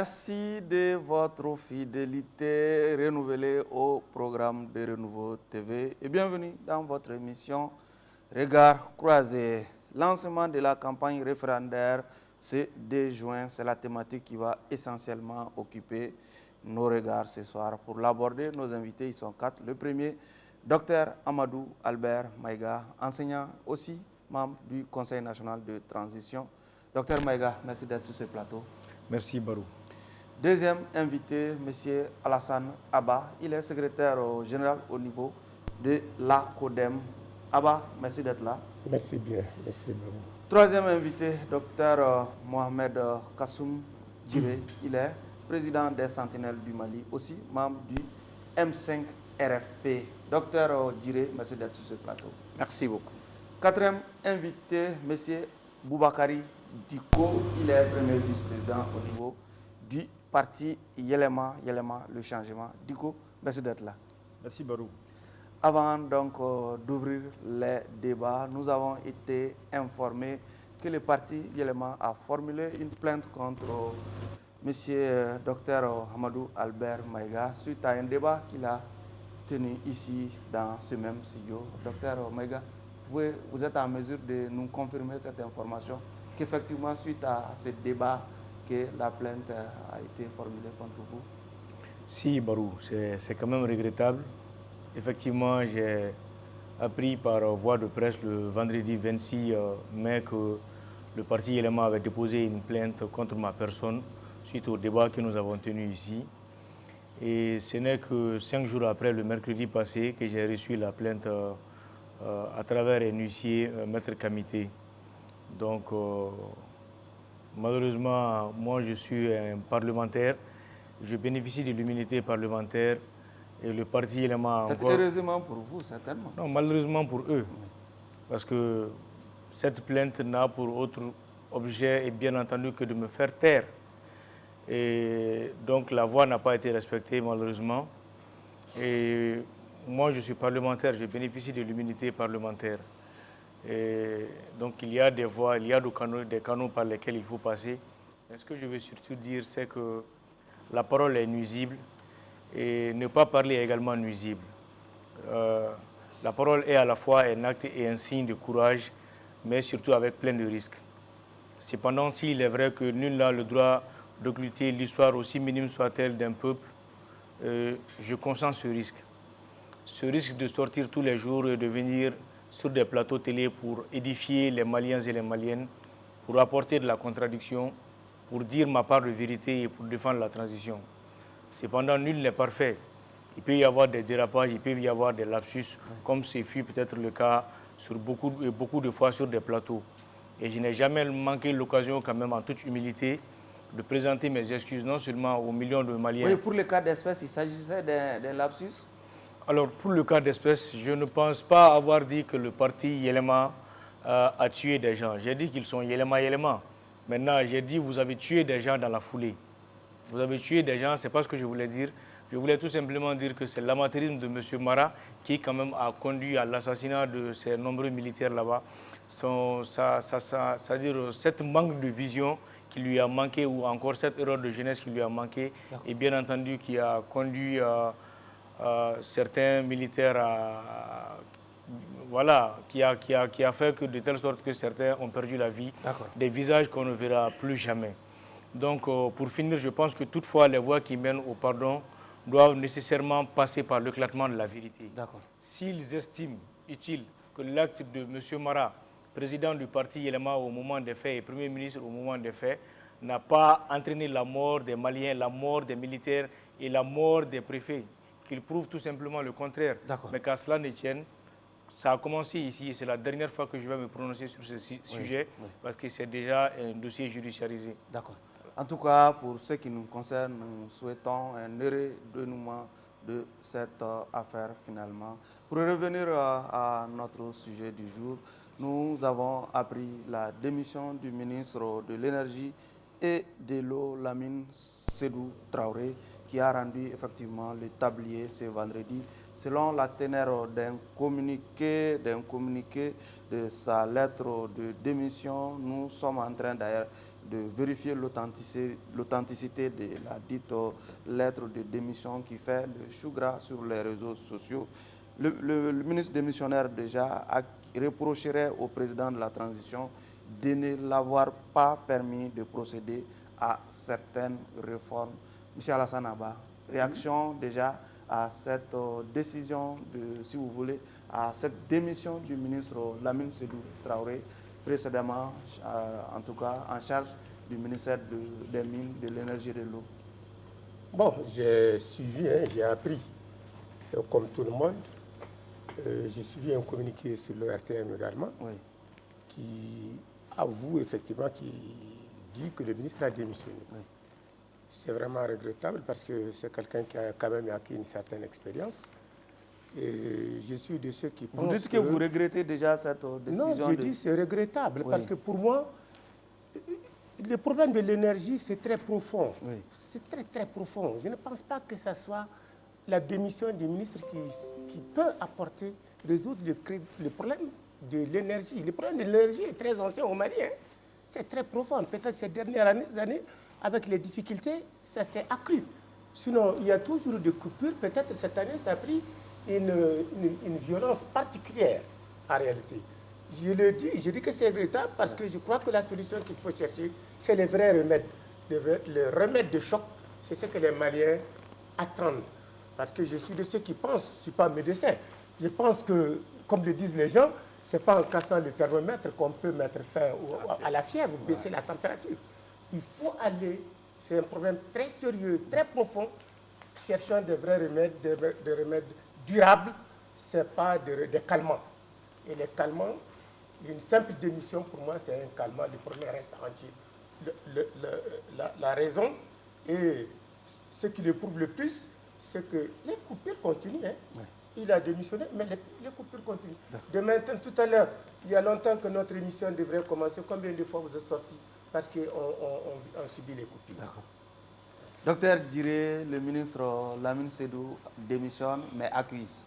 Merci de votre fidélité renouvelée au programme de Renouveau TV et bienvenue dans votre émission Regard croisé. Lancement de la campagne référendaire ce 2 juin, c'est la thématique qui va essentiellement occuper nos regards ce soir. Pour l'aborder, nos invités, ils sont 4. Le premier, Dr Amadou Albert Maïga, enseignant aussi, membre du Conseil national de transition. Dr Maïga, merci d'être sur ce plateau. Merci Barou. Deuxième invité, M. Alassane Abba, il est secrétaire général au niveau de la CODEM. Abba, merci d'être là. Merci bien, merci Barou. Troisième invité, Dr Mohamed Kassoum Djiré, il est président des Sentinelles du Mali, aussi membre du M5 RFP. Dr Djiré, merci d'être sur ce plateau. Merci beaucoup. Quatrième invité, M. Boubakari Diko, il est premier vice-président au niveau du parti Yelema, le changement. Diko, merci d'être là. Merci Barou. Avant donc d'ouvrir les débats, nous avons été informés que le parti Yelema a formulé une plainte contre M. Dr Amadou Albert Maïga suite à un débat qu'il a tenu ici dans ce même studio. Dr Maïga, vous êtes en mesure de nous confirmer cette information qu'effectivement suite à ce débat que la plainte a été formulée contre vous? Si Barou, c'est quand même regrettable. Effectivement, j'ai appris par voie de presse le vendredi 26 mai que le parti Yelema avait déposé une plainte contre ma personne suite au débat que nous avons tenu ici. Et ce n'est que 5 jours après, le mercredi passé, que j'ai reçu la plainte à travers un huissier, Maître Kamité. Donc, malheureusement, moi je suis un parlementaire, je bénéficie de l'immunité parlementaire et le parti Yelema encore... Heureusement pour vous, certainement. Non, malheureusement pour eux, parce que cette plainte n'a pour autre objet, et bien entendu, que de me faire taire. Et donc la voix n'a pas été respectée, malheureusement. Et moi, je suis parlementaire, je bénéficie de l'immunité parlementaire. Et donc il y a des voies, il y a des canaux par lesquels il faut passer. Mais ce que je veux surtout dire, c'est que la parole est nuisible et ne pas parler est également nuisible. La parole est à la fois un acte et un signe de courage, mais surtout avec plein de risques. Cependant, s'il est vrai que nul n'a le droit d'occulter l'histoire, aussi minime soit-elle, d'un peuple, je consens ce risque. Ce risque de sortir tous les jours et de venir sur des plateaux télé pour édifier les Maliens et les Maliennes, pour apporter de la contradiction, pour dire ma part de vérité et pour défendre la transition. Cependant, nul n'est parfait. Il peut y avoir des dérapages, il peut y avoir des lapsus, comme ce fut peut-être le cas sur beaucoup de fois sur des plateaux. Et je n'ai jamais manqué l'occasion, quand même, en toute humilité, de présenter mes excuses, non seulement aux millions de Maliens. Oui, pour le cas d'espèce, il s'agissait d'un lapsus? Alors, pour le cas d'espèce, je ne pense pas avoir dit que le parti Yelema a tué des gens. J'ai dit qu'ils sont Yelema. Maintenant, j'ai dit vous avez tué des gens dans la foulée. Vous avez tué des gens, c'est pas ce que je voulais dire. Je voulais tout simplement dire que c'est l'amateurisme de M. Mara qui, quand même, a conduit à l'assassinat de ces nombreux militaires là-bas. C'est-à-dire cette manque de vision qui lui a manqué, ou encore cette erreur de jeunesse qui lui a manqué, et bien entendu qui a conduit certains militaires qui a fait que de telle sorte que certains ont perdu la vie, des visages qu'on ne verra plus jamais. Donc pour finir, je pense que toutefois les voies qui mènent au pardon doivent nécessairement passer par l'éclatement de la vérité. S'ils estiment utile que l'acte de M. Mara, président du parti Yelema au moment des faits et Premier ministre au moment des faits, n'a pas entraîné la mort des Maliens, la mort des militaires et la mort des préfets, qu'il prouve tout simplement le contraire. Mais qu'à cela ne tienne, ça a commencé ici et c'est la dernière fois que je vais me prononcer sur ce sujet parce que c'est déjà un dossier judiciarisé. D'accord. En tout cas, pour ce qui nous concerne, nous souhaitons un heureux dénouement de cette affaire finalement. Pour revenir à notre sujet du jour, nous avons appris la démission du ministre de l'Énergie et de l'eau, Lamine Sédou Traoré, qui a rendu effectivement le tablier ce vendredi Selon la teneur d'un communiqué de sa lettre de démission, nous sommes en train d'ailleurs de vérifier l'authenticité de la dite lettre de démission qui fait le chou gras sur les réseaux sociaux. Le ministre démissionnaire déjà reprocherait au président de la transition de ne l'avoir pas permis de procéder à certaines réformes. M. Alassane Abba, réaction déjà à cette décision, si vous voulez, à cette démission du ministre Lamine Sédou Traoré, précédemment, en tout cas, en charge du ministère des Mines, de l'Énergie et de l'Eau. Bon, j'ai suivi, j'ai appris, comme tout le monde. J'ai suivi un communiqué sur le RTM également, oui, qui avoue effectivement, qui dit que le ministre a démissionné. Oui. C'est vraiment regrettable parce que c'est quelqu'un qui a quand même acquis une certaine expérience. Et je suis de ceux qui pensent. Vous dites que vous regrettez déjà cette décision? Non, je dis c'est regrettable parce que pour moi, le problème de l'énergie, c'est très profond. Oui. C'est très, très profond. Je ne pense pas que ce soit la démission du ministre qui peut apporter, résoudre le problème de l'énergie. Le problème de l'énergie est très ancien au Mali. C'est très profond. Peut-être ces dernières années, avec les difficultés, ça s'est accru. Sinon, il y a toujours des coupures. Peut-être cette année, ça a pris une violence particulière en réalité. Je dis que c'est regrettable parce que je crois que la solution qu'il faut chercher, c'est les vrais remèdes. Le remède de choc, c'est ce que les Maliens attendent. Parce que je suis de ceux qui pensent, je ne suis pas médecin, je pense que, comme le disent les gens, ce n'est pas en cassant le thermomètre qu'on peut mettre fin à la fièvre, baisser la température. Il faut aller, c'est un problème très sérieux, très profond, cherchant des vrais remèdes, des remèdes durables, ce n'est pas des calmants. Et les calmants, une simple démission pour moi, c'est un calmant, le premier reste entier. La raison, et ce qui le prouve le plus, c'est que les coupures continuent. Oui. Il a démissionné, mais les coupures continuent. De maintenant, tout à l'heure, il y a longtemps que notre émission devrait commencer. Combien de fois vous êtes sortis? Parce qu'on subit les coupures. D'accord. Docteur Djiré, le ministre Lamine Sédou démissionne, mais accuse.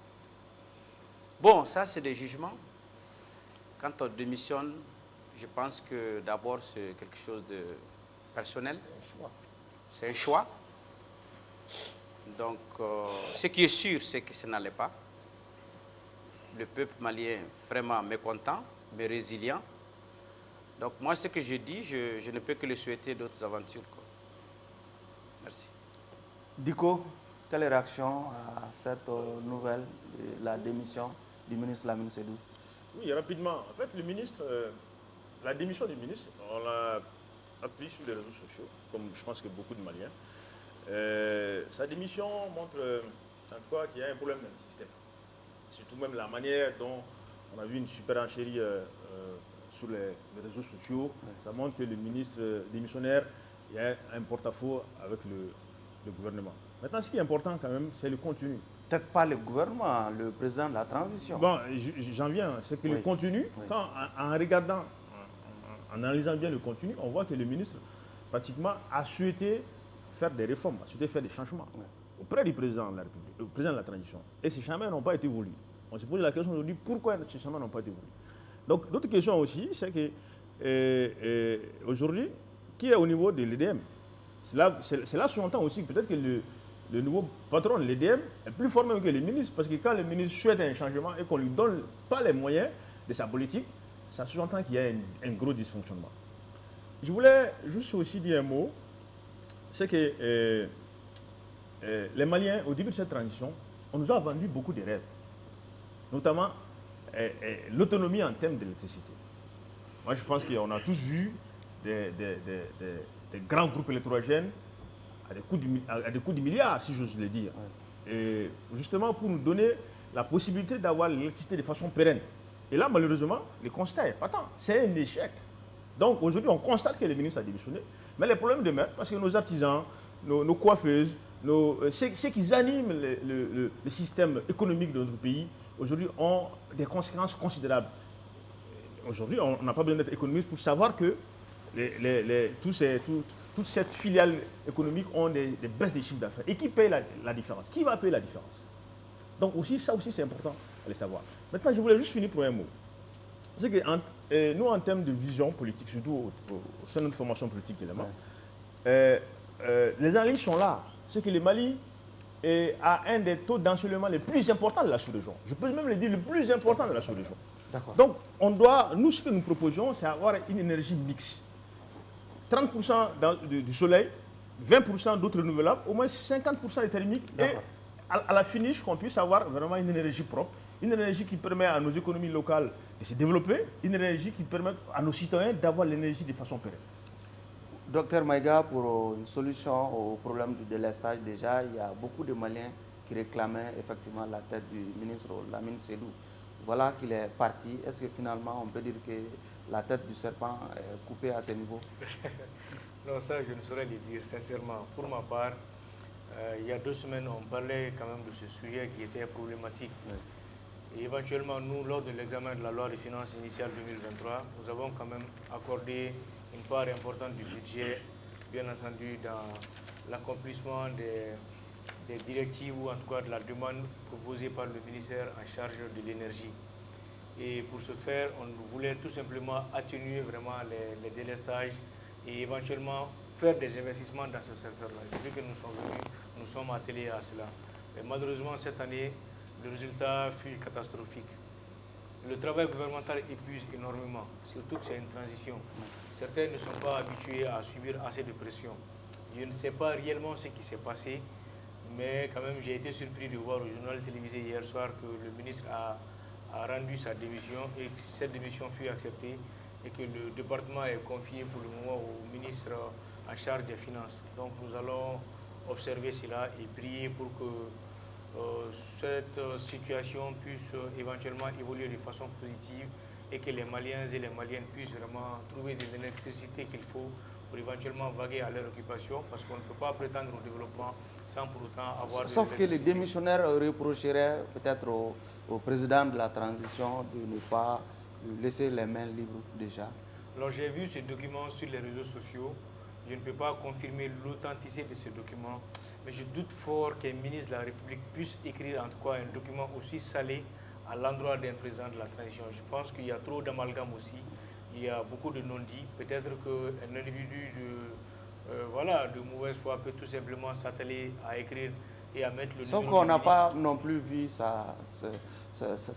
Bon, ça c'est des jugements. Quand on démissionne, je pense que d'abord c'est quelque chose de personnel. C'est un choix. C'est un choix. Donc, ce qui est sûr, c'est que ça n'allait pas. Le peuple malien est vraiment mécontent, mais résilient. Donc, moi, ce que je dis, je ne peux que le souhaiter d'autres aventures, quoi. Merci. Diko, quelle réaction à cette nouvelle, la démission du ministre Lamine Sédou? Oui, rapidement. En fait, le ministre, la démission du ministre, on l'a appris sur les réseaux sociaux, comme je pense que beaucoup de Maliens. Sa démission montre en tout cas qu'il y a un problème dans le système. Surtout même la manière dont on a vu une super enchérie sur les réseaux sociaux. Ouais. Ça montre que le ministre démissionnaire, il y a un porte-à-faux avec le gouvernement. Maintenant, ce qui est important quand même, c'est le contenu. Peut-être pas le gouvernement, le président de la transition. Bon, j'en viens. C'est que le contenu, quand en regardant, en analysant bien le contenu, on voit que le ministre pratiquement a souhaité faire des réformes, a souhaité faire des changements auprès du président de la République, le président de la transition. Et ces changements n'ont pas été voulus. On se pose la question aujourd'hui, pourquoi ces changements n'ont pas été voulus? Donc, l'autre question aussi, c'est que aujourd'hui, qui est au niveau de l'EDM? Cela sous-entend aussi peut-être que le nouveau patron de l'EDM est plus fort même que le ministre, parce que quand le ministre souhaite un changement et qu'on ne lui donne pas les moyens de sa politique, ça sous-entend qu'il y a un gros dysfonctionnement. Je voulais juste aussi dire un mot, c'est que les Maliens, au début de cette transition, on nous a vendu beaucoup de rêves, notamment l'autonomie en termes d'électricité. Moi, je pense qu'on a tous vu des grands groupes électrogènes à des coûts de milliards, si j'ose le dire. Ouais. Et justement pour nous donner la possibilité d'avoir l'électricité de façon pérenne. Et là, malheureusement, le constat est patent. C'est un échec. Donc aujourd'hui, on constate que le ministre a démissionné, mais les problèmes demeurent parce que nos artisans, nos coiffeuses, ceux qui animent le système économique de notre pays, aujourd'hui ont des conséquences considérables. Aujourd'hui, on n'a pas besoin d'être économiste pour savoir que toutes ces filiales économiques ont des baisses de chiffre d'affaires. Et qui paye la différence? Qui va payer la différence? Donc aussi, ça aussi, c'est important à le savoir. Maintenant, je voulais juste finir pour un mot. C'est que nous, en termes de vision politique, surtout au sein de notre formation politique également, les analyses sont là. C'est que le Mali a un des taux d'ensoleillement les plus importants de la sous-région. Je peux même le dire, le plus important de la sous-région. Donc, nous, ce que nous proposons, c'est avoir une énergie mixte. 30% du soleil, 20% d'autres renouvelables, au moins 50% des thermiques. Et à la finish, qu'on puisse avoir vraiment une énergie propre, une énergie qui permet à nos économies locales de se développer, une énergie qui permet à nos citoyens d'avoir l'énergie de façon pérenne. Docteur Maïga, pour une solution au problème du délestage, déjà, il y a beaucoup de Maliens qui réclamaient effectivement la tête du ministre Lamine Sédou. Voilà qu'il est parti. Est-ce que finalement, on peut dire que la tête du serpent est coupée à ce niveau? Non, ça, je ne saurais le dire, sincèrement. Pour ma part, il y a 2 semaines, on parlait quand même de ce sujet qui était problématique. Et éventuellement, nous, lors de l'examen de la loi de finances initiale 2023, nous avons quand même accordé une part importante du budget, bien entendu, dans l'accomplissement des directives ou en tout cas de la demande proposée par le ministère en charge de l'énergie. Et pour ce faire, on voulait tout simplement atténuer vraiment les délestages et éventuellement faire des investissements dans ce secteur-là. Depuis que nous sommes venus, nous sommes attelés à cela. Mais malheureusement, cette année, le résultat fut catastrophique. Le travail gouvernemental épuise énormément, surtout que c'est une transition. Certains ne sont pas habitués à subir assez de pression. Je ne sais pas réellement ce qui s'est passé, mais quand même j'ai été surpris de voir au journal télévisé hier soir que le ministre a rendu sa démission et que cette démission fut acceptée et que le département est confié pour le moment au ministre en charge des finances. Donc nous allons observer cela et prier pour que cette situation puisse éventuellement évoluer de façon positive et que les Maliens et les Maliennes puissent vraiment trouver de l'électricité qu'il faut pour éventuellement vaguer à leur occupation, parce qu'on ne peut pas prétendre au développement sans pour autant avoir... Sauf que les démissionnaires reprocheraient peut-être au président de la transition de ne pas lui laisser les mains libres déjà. Alors j'ai vu ce document sur les réseaux sociaux. Je ne peux pas confirmer l'authenticité de ce document, mais je doute fort qu'un ministre de la République puisse écrire en tout cas un document aussi salé à l'endroit d'un président de la transition. Je pense qu'il y a trop d'amalgame aussi. Il y a beaucoup de non-dits. Peut-être qu'un individu de mauvaise foi peut tout simplement s'atteler à écrire et à mettre le numéro. Sauf qu'on n'a pas non plus vu sa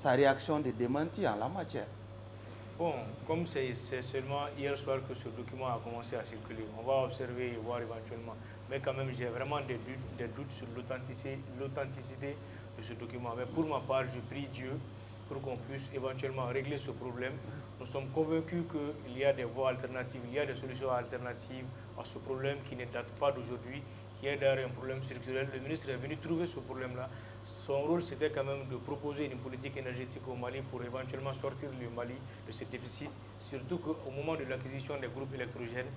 réaction de démenti en la matière. Bon, comme c'est seulement hier soir que ce document a commencé à circuler, on va observer et voir éventuellement. Mais quand même, j'ai vraiment des doutes sur l'authenticité de ce document. Mais pour ma part, je prie Dieu pour qu'on puisse éventuellement régler ce problème. Nous sommes convaincus qu'il y a des voies alternatives, il y a des solutions alternatives à ce problème qui ne date pas d'aujourd'hui, qui est d'ailleurs un problème structurel. Le ministre est venu trouver ce problème-là. Son rôle, c'était quand même de proposer une politique énergétique au Mali pour éventuellement sortir le Mali de ce déficit. Surtout qu'au moment de l'acquisition des groupes électrogènes,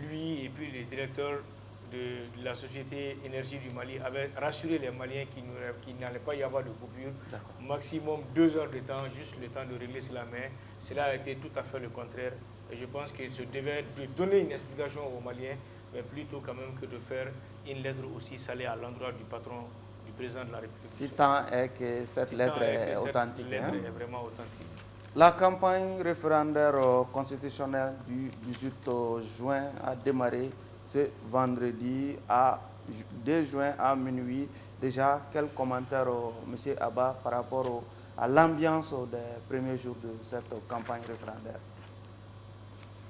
lui et puis les directeurs de la société énergie du Mali avaient rassuré les Maliens qu'il n'allait pas y avoir de coupure. Maximum 2 heures de temps, juste le temps de régler cela. Mais cela a été tout à fait le contraire. Et je pense qu'il se devait de donner une explication aux Maliens, mais plutôt quand même que de faire une lettre aussi salée à l'endroit du patron, du président de la République. Si tant est que cette lettre est authentique. Cette lettre est vraiment authentique. La campagne référendaire constitutionnelle du 18 juin a démarré ce vendredi dès juin à minuit. Déjà, quel commentaire, M. Abba, par rapport à l'ambiance des premiers jours de cette campagne référendaire?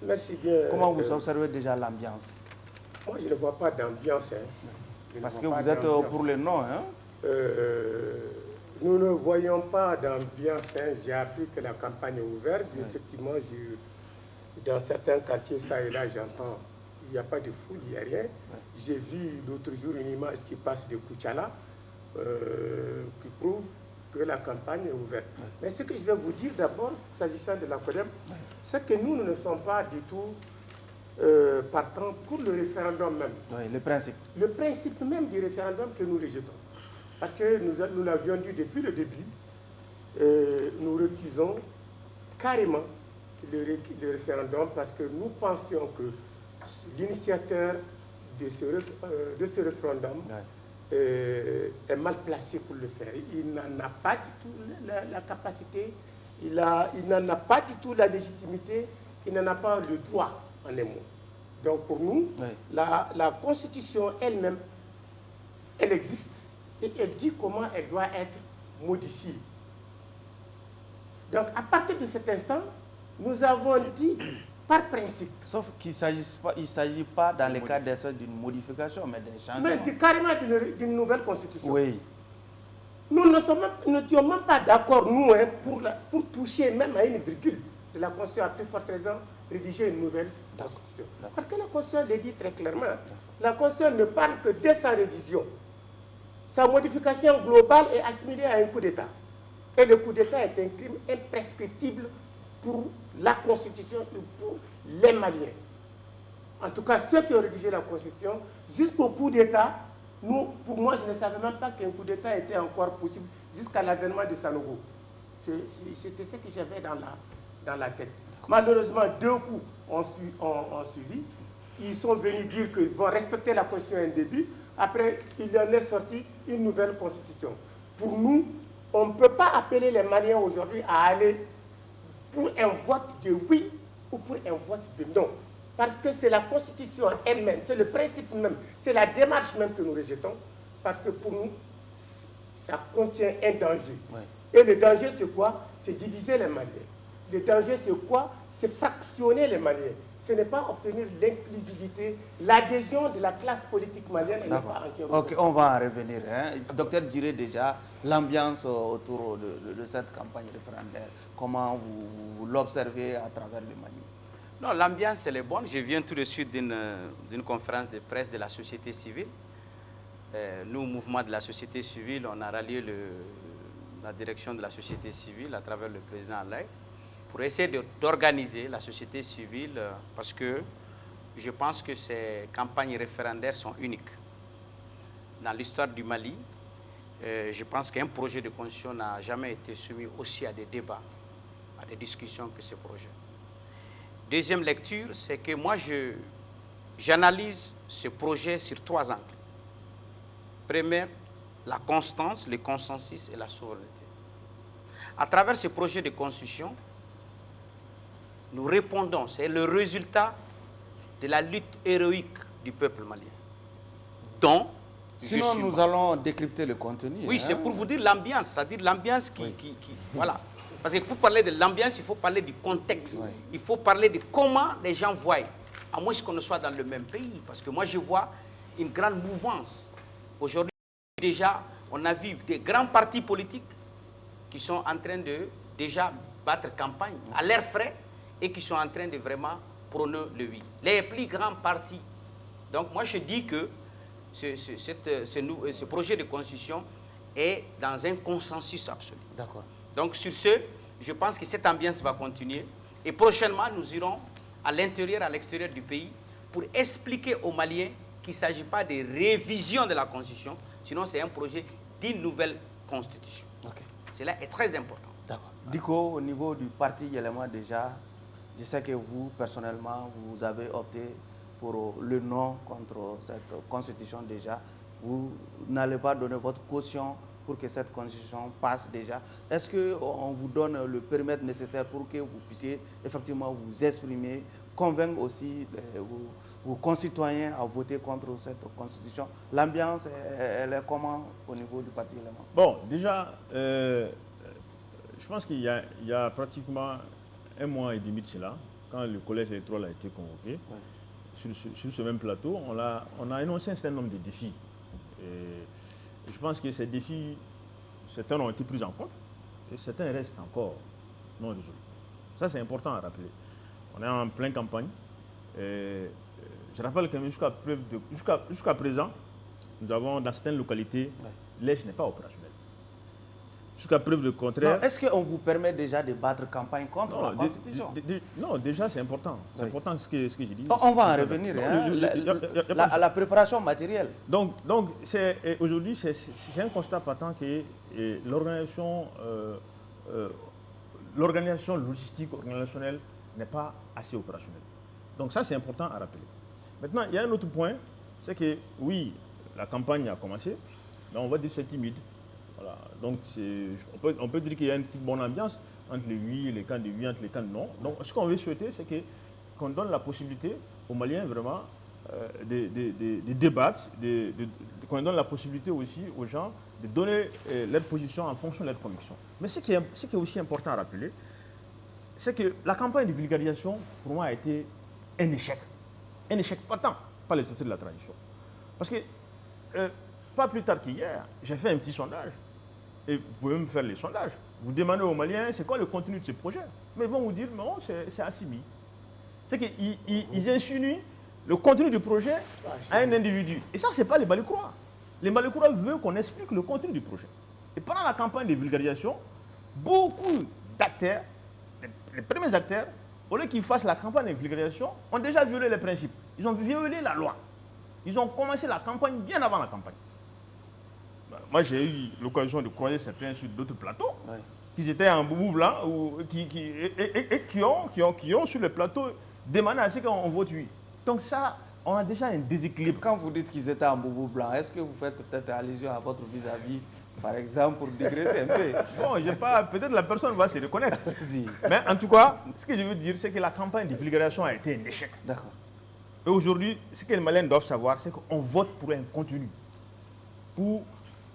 Merci bien. Comment vous observez déjà l'ambiance? Moi, je ne vois pas d'ambiance. Parce que vous êtes pour le non. Hein? Nous ne voyons pas d'ambiance. J'ai appris que la campagne est ouverte. Effectivement, dans certains quartiers, ça et là, j'entends. Il n'y a pas de foule, il n'y a rien. J'ai vu l'autre jour une image qui passe de Kouchala qui prouve que la campagne est ouverte. Mais ce que je vais vous dire d'abord, s'agissant de la CODEM, c'est que nous ne sommes pas du tout partants pour le référendum même. Oui, le principe. Le principe même du référendum que nous rejetons. Parce que nous l'avions dit depuis le début, nous recusons carrément le référendum parce que nous pensions que l'initiateur de ce référendum est mal placé pour le faire. Il n'en a pas du tout la capacité, il n'en a pas du tout la légitimité, il n'en a pas le droit, en un mot. Donc pour nous, la Constitution elle-même, elle existe et elle dit comment elle doit être modifiée. Donc à partir de cet instant, nous avons dit par principe. Sauf qu'il ne s'agit pas dans le cas d'espèce d'une modification, mais d'un changement. Mais carrément d'une nouvelle constitution. Oui. Nous n'étions même pas d'accord, nous, hein, pour toucher même à une virgule de la Constitution, à plus forte raison, rédiger une nouvelle Constitution. Parce que la Constitution le dit très clairement. La Constitution ne parle que de sa révision. Sa modification globale est assimilée à un coup d'État. Et le coup d'État est un crime imprescriptible pour la Constitution et pour les Maliens. En tout cas, ceux qui ont rédigé la Constitution, jusqu'au coup d'État, pour moi, je ne savais même pas qu'un coup d'État était encore possible jusqu'à l'avènement de Sanogo. C'était ce que j'avais dans la tête. Malheureusement, 2 coups ont suivi. Ils sont venus dire qu'ils vont respecter la Constitution à un début. Après, il en est sorti une nouvelle Constitution. Pour nous, on ne peut pas appeler les Maliens aujourd'hui à aller pour un vote de oui ou pour un vote de non. Parce que c'est la Constitution elle-même, c'est le principe même, c'est la démarche même que nous rejetons. Parce que pour nous, ça contient un danger. Ouais. Et le danger, c'est quoi? C'est diviser les Maliens. Le danger, c'est quoi? C'est fractionner les Maliens. Ce n'est pas obtenir l'inclusivité, l'adhésion de la classe politique malienne. Elle n'est pas entièrement. Ok, on va en revenir. Hein. Docteur Djiré, déjà, l'ambiance autour de cette campagne référendaire, comment vous l'observez à travers le Mali? Non, l'ambiance, elle est bonne. Je viens tout de suite d'une conférence de presse de la société civile. Nous, mouvement de la société civile, on a rallié la direction de la société civile à travers le président Alain pour essayer d'organiser la société civile parce que je pense que ces campagnes référendaires sont uniques. Dans l'histoire du Mali, je pense qu'un projet de constitution n'a jamais été soumis aussi à des débats, à des discussions que ce projet. Deuxième lecture, c'est que moi, j'analyse ce projet sur 3 angles. Première, la constance, le consensus et la souveraineté. À travers ce projet de constitution, nous répondons, c'est le résultat de la lutte héroïque du peuple malien. Donc, sinon, nous allons décrypter le contenu. Oui, c'est pour vous dire l'ambiance, c'est-à-dire l'ambiance qui voilà. Parce que pour parler de l'ambiance, il faut parler du contexte. Oui. Il faut parler de comment les gens voient, à moins qu'on ne soit dans le même pays. Parce que moi, je vois une grande mouvance. Aujourd'hui, déjà, on a vu des grands partis politiques qui sont en train de déjà battre campagne à leurs frais et qui sont en train de vraiment prôner le oui. Les plus grands partis. Donc, moi, je dis que ce projet de constitution est dans un consensus absolu. D'accord. Donc, sur ce, je pense que cette ambiance va continuer. Et prochainement, nous irons à l'intérieur, à l'extérieur du pays pour expliquer aux Maliens qu'il ne s'agit pas de révision de la Constitution, sinon c'est un projet d'une nouvelle Constitution. Okay. Cela est très important. D'accord. Diko, au niveau du parti Yelema déjà, je sais que vous, personnellement, vous avez opté pour le non contre cette Constitution déjà. Vous n'allez pas donner votre caution pour que cette constitution passe déjà. Est-ce qu'on vous donne le périmètre nécessaire pour que vous puissiez effectivement vous exprimer, convaincre aussi vos concitoyens à voter contre cette constitution? L'ambiance, elle est comment au niveau du parti élément? Bon, déjà, je pense qu'il y a pratiquement 1 mois et demi de cela, quand le collège électoral a été convoqué, sur ce même plateau, on a énoncé un certain nombre de défis. Et je pense que ces défis, certains ont été pris en compte et certains restent encore non résolus. Ça, c'est important à rappeler. On est en pleine campagne. Et je rappelle que jusqu'à présent, nous avons dans certaines localités, l'ECHE n'est pas opérationnel. Jusqu'à preuve de contraire. Est-ce qu'on vous permet déjà de battre campagne contre la Constitution? Non, déjà c'est important. C'est important ce que j'ai dit. On va en revenir à la préparation matérielle. Donc aujourd'hui, c'est un constat patent que l'organisation logistique organisationnelle n'est pas assez opérationnelle. Donc ça, c'est important à rappeler. Maintenant, il y a un autre point, c'est que oui, la campagne a commencé, mais on va dire que c'est timide. Voilà. Donc on peut dire qu'il y a une petite bonne ambiance entre les oui et les camps de oui, entre les camps de non. Donc ce qu'on veut souhaiter, c'est qu'on donne la possibilité aux Maliens vraiment de débattre, qu'on donne la possibilité aussi aux gens de donner leur position en fonction de leur conviction. Mais ce qui est aussi important à rappeler, c'est que la campagne de vulgarisation, pour moi, a été un échec. Un échec patent par les autorités de la transition. Parce que, pas plus tard qu'hier, j'ai fait un petit sondage. Et vous pouvez me faire les sondages. Vous demandez aux Maliens, c'est quoi le contenu de ce projet? Mais ils vont vous dire, non, c'est Assimi. C'est qu'ils insinuent le contenu du projet à un individu. Et ça, ce n'est pas les Balikouras. Les Balikouras veulent qu'on explique le contenu du projet. Et pendant la campagne de vulgarisation, beaucoup d'acteurs, les premiers acteurs, au lieu qu'ils fassent la campagne de vulgarisation, ont déjà violé les principes. Ils ont violé la loi. Ils ont commencé la campagne bien avant la campagne. Moi, j'ai eu l'occasion de croiser certains sur d'autres plateaux, qui étaient en boubou blanc, qui ont sur le plateau demandé à ce qu'on vote oui. Donc ça, on a déjà un déséquilibre. Quand vous dites qu'ils étaient en boubou blanc, est-ce que vous faites peut-être allusion à votre vis-à-vis, par exemple, pour dégraisser un peu? Bon, peut-être la personne va se reconnaître. Mais en tout cas, ce que je veux dire, c'est que la campagne de vulgarisation a été un échec. D'accord. Et aujourd'hui, ce que les Maliens doivent savoir, c'est qu'on vote pour un contenu.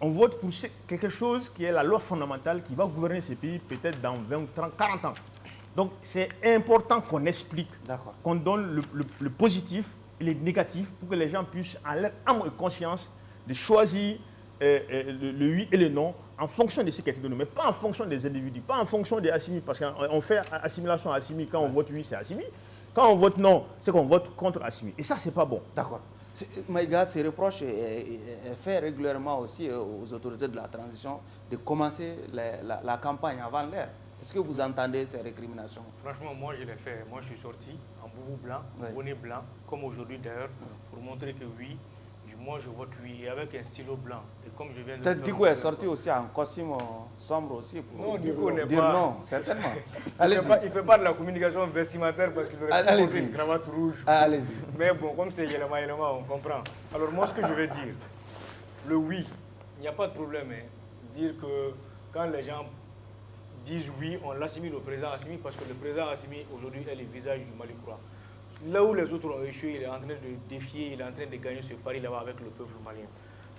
On vote pour quelque chose qui est la loi fondamentale qui va gouverner ce pays peut-être dans 20, 30, 40 ans. Donc c'est important qu'on explique, qu'on donne le positif et le négatif pour que les gens puissent, en leur âme et conscience, de choisir le oui et le non en fonction de ce qui a été donné, mais pas en fonction des individus, pas en fonction des Assimi, parce qu'on fait assimilation à Assimi, quand on vote oui, c'est Assimi. Quand on vote non, c'est qu'on vote contre Assimi. Et ça, c'est pas bon. D'accord. Maïga, ces reproches est fait régulièrement aussi aux autorités de la transition de commencer la campagne avant l'heure. Est-ce que vous entendez ces récriminations? Franchement, moi je l'ai fait. Moi je suis sorti en boubou blanc, bonnet blanc, comme aujourd'hui d'ailleurs, pour montrer que oui, moi je vote oui, et avec un stylo blanc. Et comme je viens de peut-être Diko est sorti aussi en costume sombre aussi pour non, Diko n'est dire pas... non, certainement. Il ne fait pas de la communication vestimentaire parce qu'il aurait porté une cravate rouge. Allez-y. Mais bon, comme c'est élément, on comprend. Alors moi ce que je vais dire, le oui, il n'y a pas de problème. Hein. Dire que quand les gens disent oui, on l'assimile au président Assimi parce que le président Assimi aujourd'hui est le visage du Mali Koura. Là où les autres ont échoué, il est en train de défier, il est en train de gagner ce pari là-bas avec le peuple malien.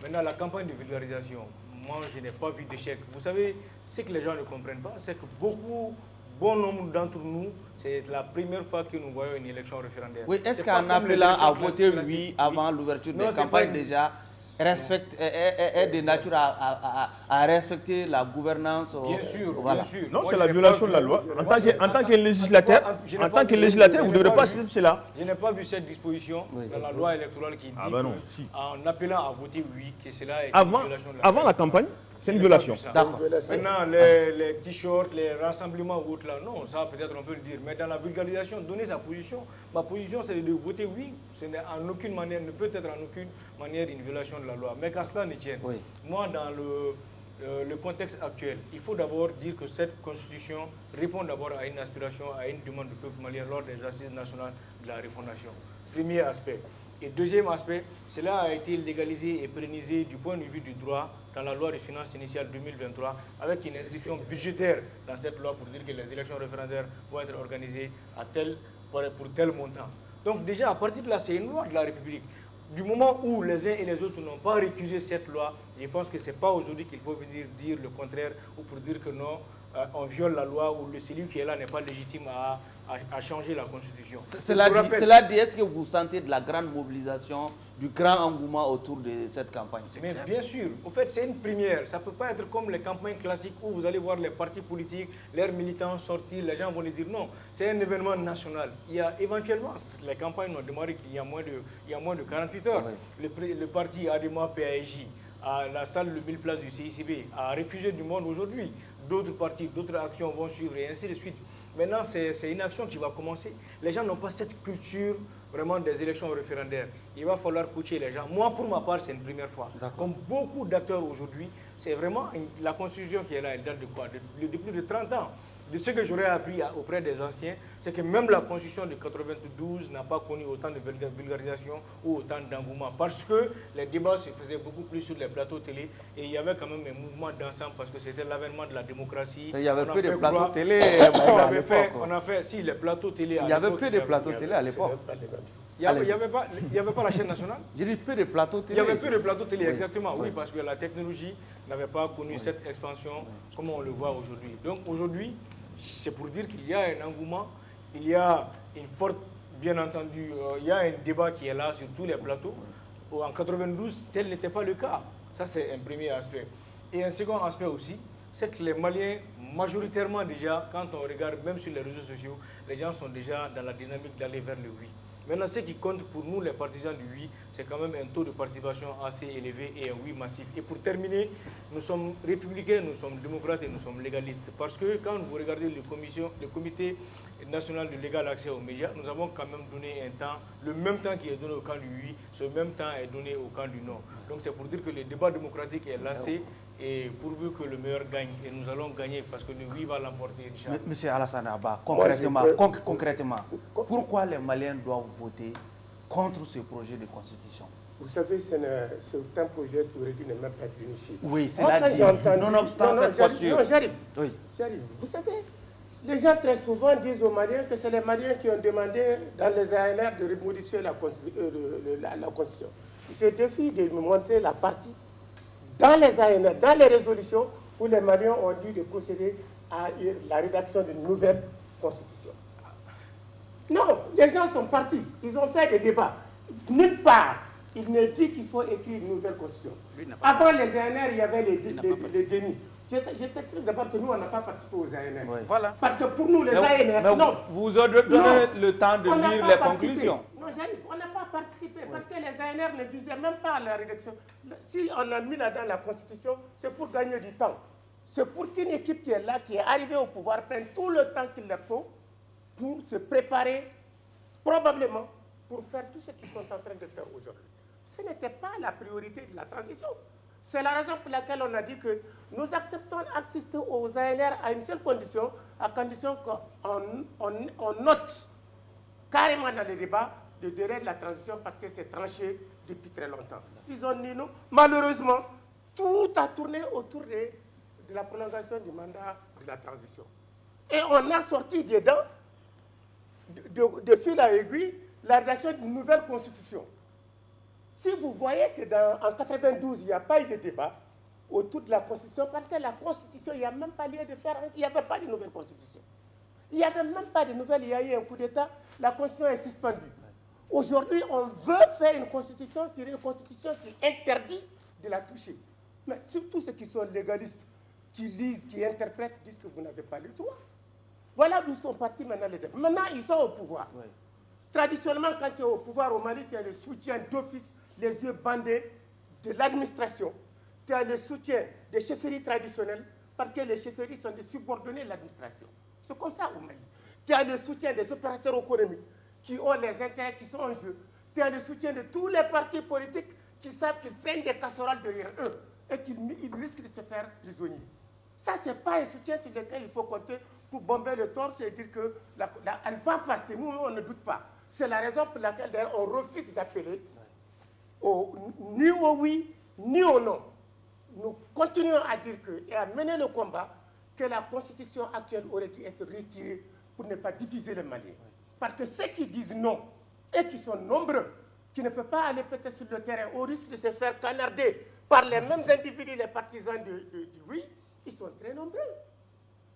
Maintenant, la campagne de vulgarisation, moi je n'ai pas vu d'échec. Vous savez, ce que les gens ne comprennent pas, c'est que bon nombre d'entre nous, c'est la première fois que nous voyons une élection référendaire. Oui, est-ce qu'en appelant à voter oui avant l'ouverture des campagnes déjà, est de nature à respecter la gouvernance? Bien sûr, voilà. bien sûr. Non, c'est la violation de la loi. En tant que législateur, vous ne devrez pas accepter cela. Je n'ai pas vu cette disposition dans la loi électorale qui dit qu'en appelant à voter oui, que cela est une violation de la loi. Avant la campagne, c'est une violation. Maintenant, les t-shirts, les rassemblements ou autres là, non, ça peut-être on peut le dire. Mais dans la vulgarisation, donner sa position, ma position c'est de voter oui. Ce n'est en aucune manière, ne peut être en aucune manière une violation de la loi. Mais qu'à cela ne tienne, moi dans le contexte actuel, il faut d'abord dire que cette constitution répond d'abord à une aspiration, à une demande du peuple malien lors des assises nationales de la refondation. Premier aspect. Et deuxième aspect, cela a été légalisé et pérennisé du point de vue du droit dans la loi de finances initiale 2023 avec une inscription budgétaire dans cette loi pour dire que les élections référendaires vont être organisées pour tel montant. Donc déjà, à partir de là, c'est une loi de la République. Du moment où les uns et les autres n'ont pas récusé cette loi, je pense que ce n'est pas aujourd'hui qu'il faut venir dire le contraire ou pour dire que non, on viole la loi ou celui qui est là n'est pas légitime à changer la Constitution. Cela dit, est-ce que vous sentez de la grande mobilisation, du grand engouement autour de cette campagne? Mais bien sûr, au fait c'est une première. Ça ne peut pas être comme les campagnes classiques où vous allez voir les partis politiques, leurs militants sortir, les gens vont les dire non. C'est un événement national. Il y a éventuellement, les campagnes ont démarré il y a moins de 48 heures. Le parti Adema PAJ, à la salle de 1000 places du CICB, a refusé du monde aujourd'hui. D'autres partis, d'autres actions vont suivre et ainsi de suite. Maintenant, c'est une action qui va commencer. Les gens n'ont pas cette culture vraiment des élections référendaires. Il va falloir coacher les gens. Moi, pour ma part, c'est une première fois. Comme beaucoup d'acteurs aujourd'hui, c'est vraiment la constitution qui est là, elle date de quoi? De plus de 30 ans. de ce que j'aurais appris auprès des anciens, c'est que même la constitution de 92 n'a pas connu autant de vulgarisation ou autant d'engouement parce que les débats se faisaient beaucoup plus sur les plateaux télé et il y avait quand même un mouvement d'ensemble parce que c'était l'avènement de la démocratie. Il y avait peu de plateaux télé on a fait, si, les plateaux télé. Il y avait peu de plateaux télé à l'époque. Il n'y avait pas la chaîne nationale. J'ai dit peu de plateaux télé. Il y avait peu de plateaux télé, exactement, oui, parce que la technologie n'avait pas connu cette expansion comme on le voit aujourd'hui. Donc aujourd'hui, c'est pour dire qu'il y a un engouement, il y a une forte, bien entendu, il y a un débat qui est là sur tous les plateaux. En 92, tel n'était pas le cas. Ça, c'est un premier aspect. Et un second aspect aussi, c'est que les Maliens, majoritairement déjà, quand on regarde même sur les réseaux sociaux, les gens sont déjà dans la dynamique d'aller vers le oui. Maintenant, ce qui compte pour nous, les partisans du oui, c'est quand même un taux de participation assez élevé et un oui massif. Et pour terminer, nous sommes républicains, nous sommes démocrates et nous sommes légalistes. Parce que quand vous regardez le comité national de légal accès aux médias, nous avons quand même donné un temps, le même temps qui est donné au camp du oui, ce même temps est donné au camp du non. Donc c'est pour dire que le débat démocratique est lancé et pourvu que le meilleur gagne. Et nous allons gagner parce que le oui va l'emporter. Monsieur Alassane Abba, concrètement, pourquoi les Maliens doivent voter contre ce projet de constitution? Vous savez, c'est un projet qui aurait dû ne même pas être initié. Oui, c'est la dit. Nonobstant cette posture. Non, j'arrive. Oui. J'arrive. Vous savez, les gens très souvent disent aux Maliens que c'est les Maliens qui ont demandé dans les ANR de remodifier la Constitution. Je défie de me montrer la partie dans les ANR, dans les résolutions, où les Maliens ont dit de procéder à la rédaction d'une nouvelle Constitution. Non, les gens sont partis. Ils ont fait des débats. Nulle part, il n'est dit qu'il faut écrire une nouvelle Constitution. Avant les ANR, il y avait les dénis. Je t'explique d'abord que nous, on n'a pas participé aux ANR. Oui. Voilà. Parce que pour nous, les ANR... non, vous avez donné le temps de lire les conclusions. Non, j'arrive. On n'a pas participé parce que les ANR ne visaient même pas à la rédaction. Si on a mis là-dedans la Constitution, c'est pour gagner du temps. C'est pour qu'une équipe qui est là, qui est arrivée au pouvoir, prenne tout le temps qu'il leur faut pour se préparer, probablement, pour faire tout ce qu'ils sont en train de faire aujourd'hui. Ce n'était pas la priorité de la transition. C'est la raison pour laquelle on a dit que nous acceptons d'assister aux ANR à une seule condition, à condition qu'on note carrément dans les débats le délai de la transition parce que c'est tranché depuis très longtemps. Ils ont dit non. Malheureusement, tout a tourné autour de la prolongation du mandat de la transition. Et on a sorti dedans, de fil à aiguille, la rédaction d'une nouvelle constitution. Si vous voyez qu'en 92, il n'y a pas eu de débat autour de la Constitution, parce que la Constitution, il n'y a même pas lieu de faire, il n'y avait pas de nouvelle Constitution. Il n'y avait même pas de nouvelle, il y a eu un coup d'État, la Constitution est suspendue. Aujourd'hui, on veut faire une Constitution sur une Constitution qui interdit de la toucher. Mais surtout ceux qui sont légalistes, qui lisent, qui interprètent, disent que vous n'avez pas le droit. Voilà d'où sont partis maintenant les débats. Maintenant, ils sont au pouvoir. Oui. Traditionnellement, quand tu es au pouvoir au Mali, tu as le soutien d'office, les yeux bandés de l'administration. Tu as le soutien des chefferies traditionnelles, parce que les chefferies sont des subordonnés de l'administration. C'est comme ça au Mali. Tu as le soutien des opérateurs économiques qui ont les intérêts qui sont en jeu. Tu as le soutien de tous les partis politiques qui savent qu'ils traînent des casseroles derrière eux et qu'ils risquent de se faire prisonniers. Ça, ce n'est pas un soutien sur lequel il faut compter pour bomber le torse et dire qu'elle va passer. Nous, on ne doute pas. C'est la raison pour laquelle on refuse d'appeler ni au oui, ni au non. Nous continuons à dire et à mener le combat que la constitution actuelle aurait dû être retirée pour ne pas diviser les Maliens. Parce que ceux qui disent non, et qui sont nombreux, qui ne peuvent pas aller peut-être sur le terrain, au risque de se faire canarder par les mêmes individus, les partisans du oui, ils sont très nombreux.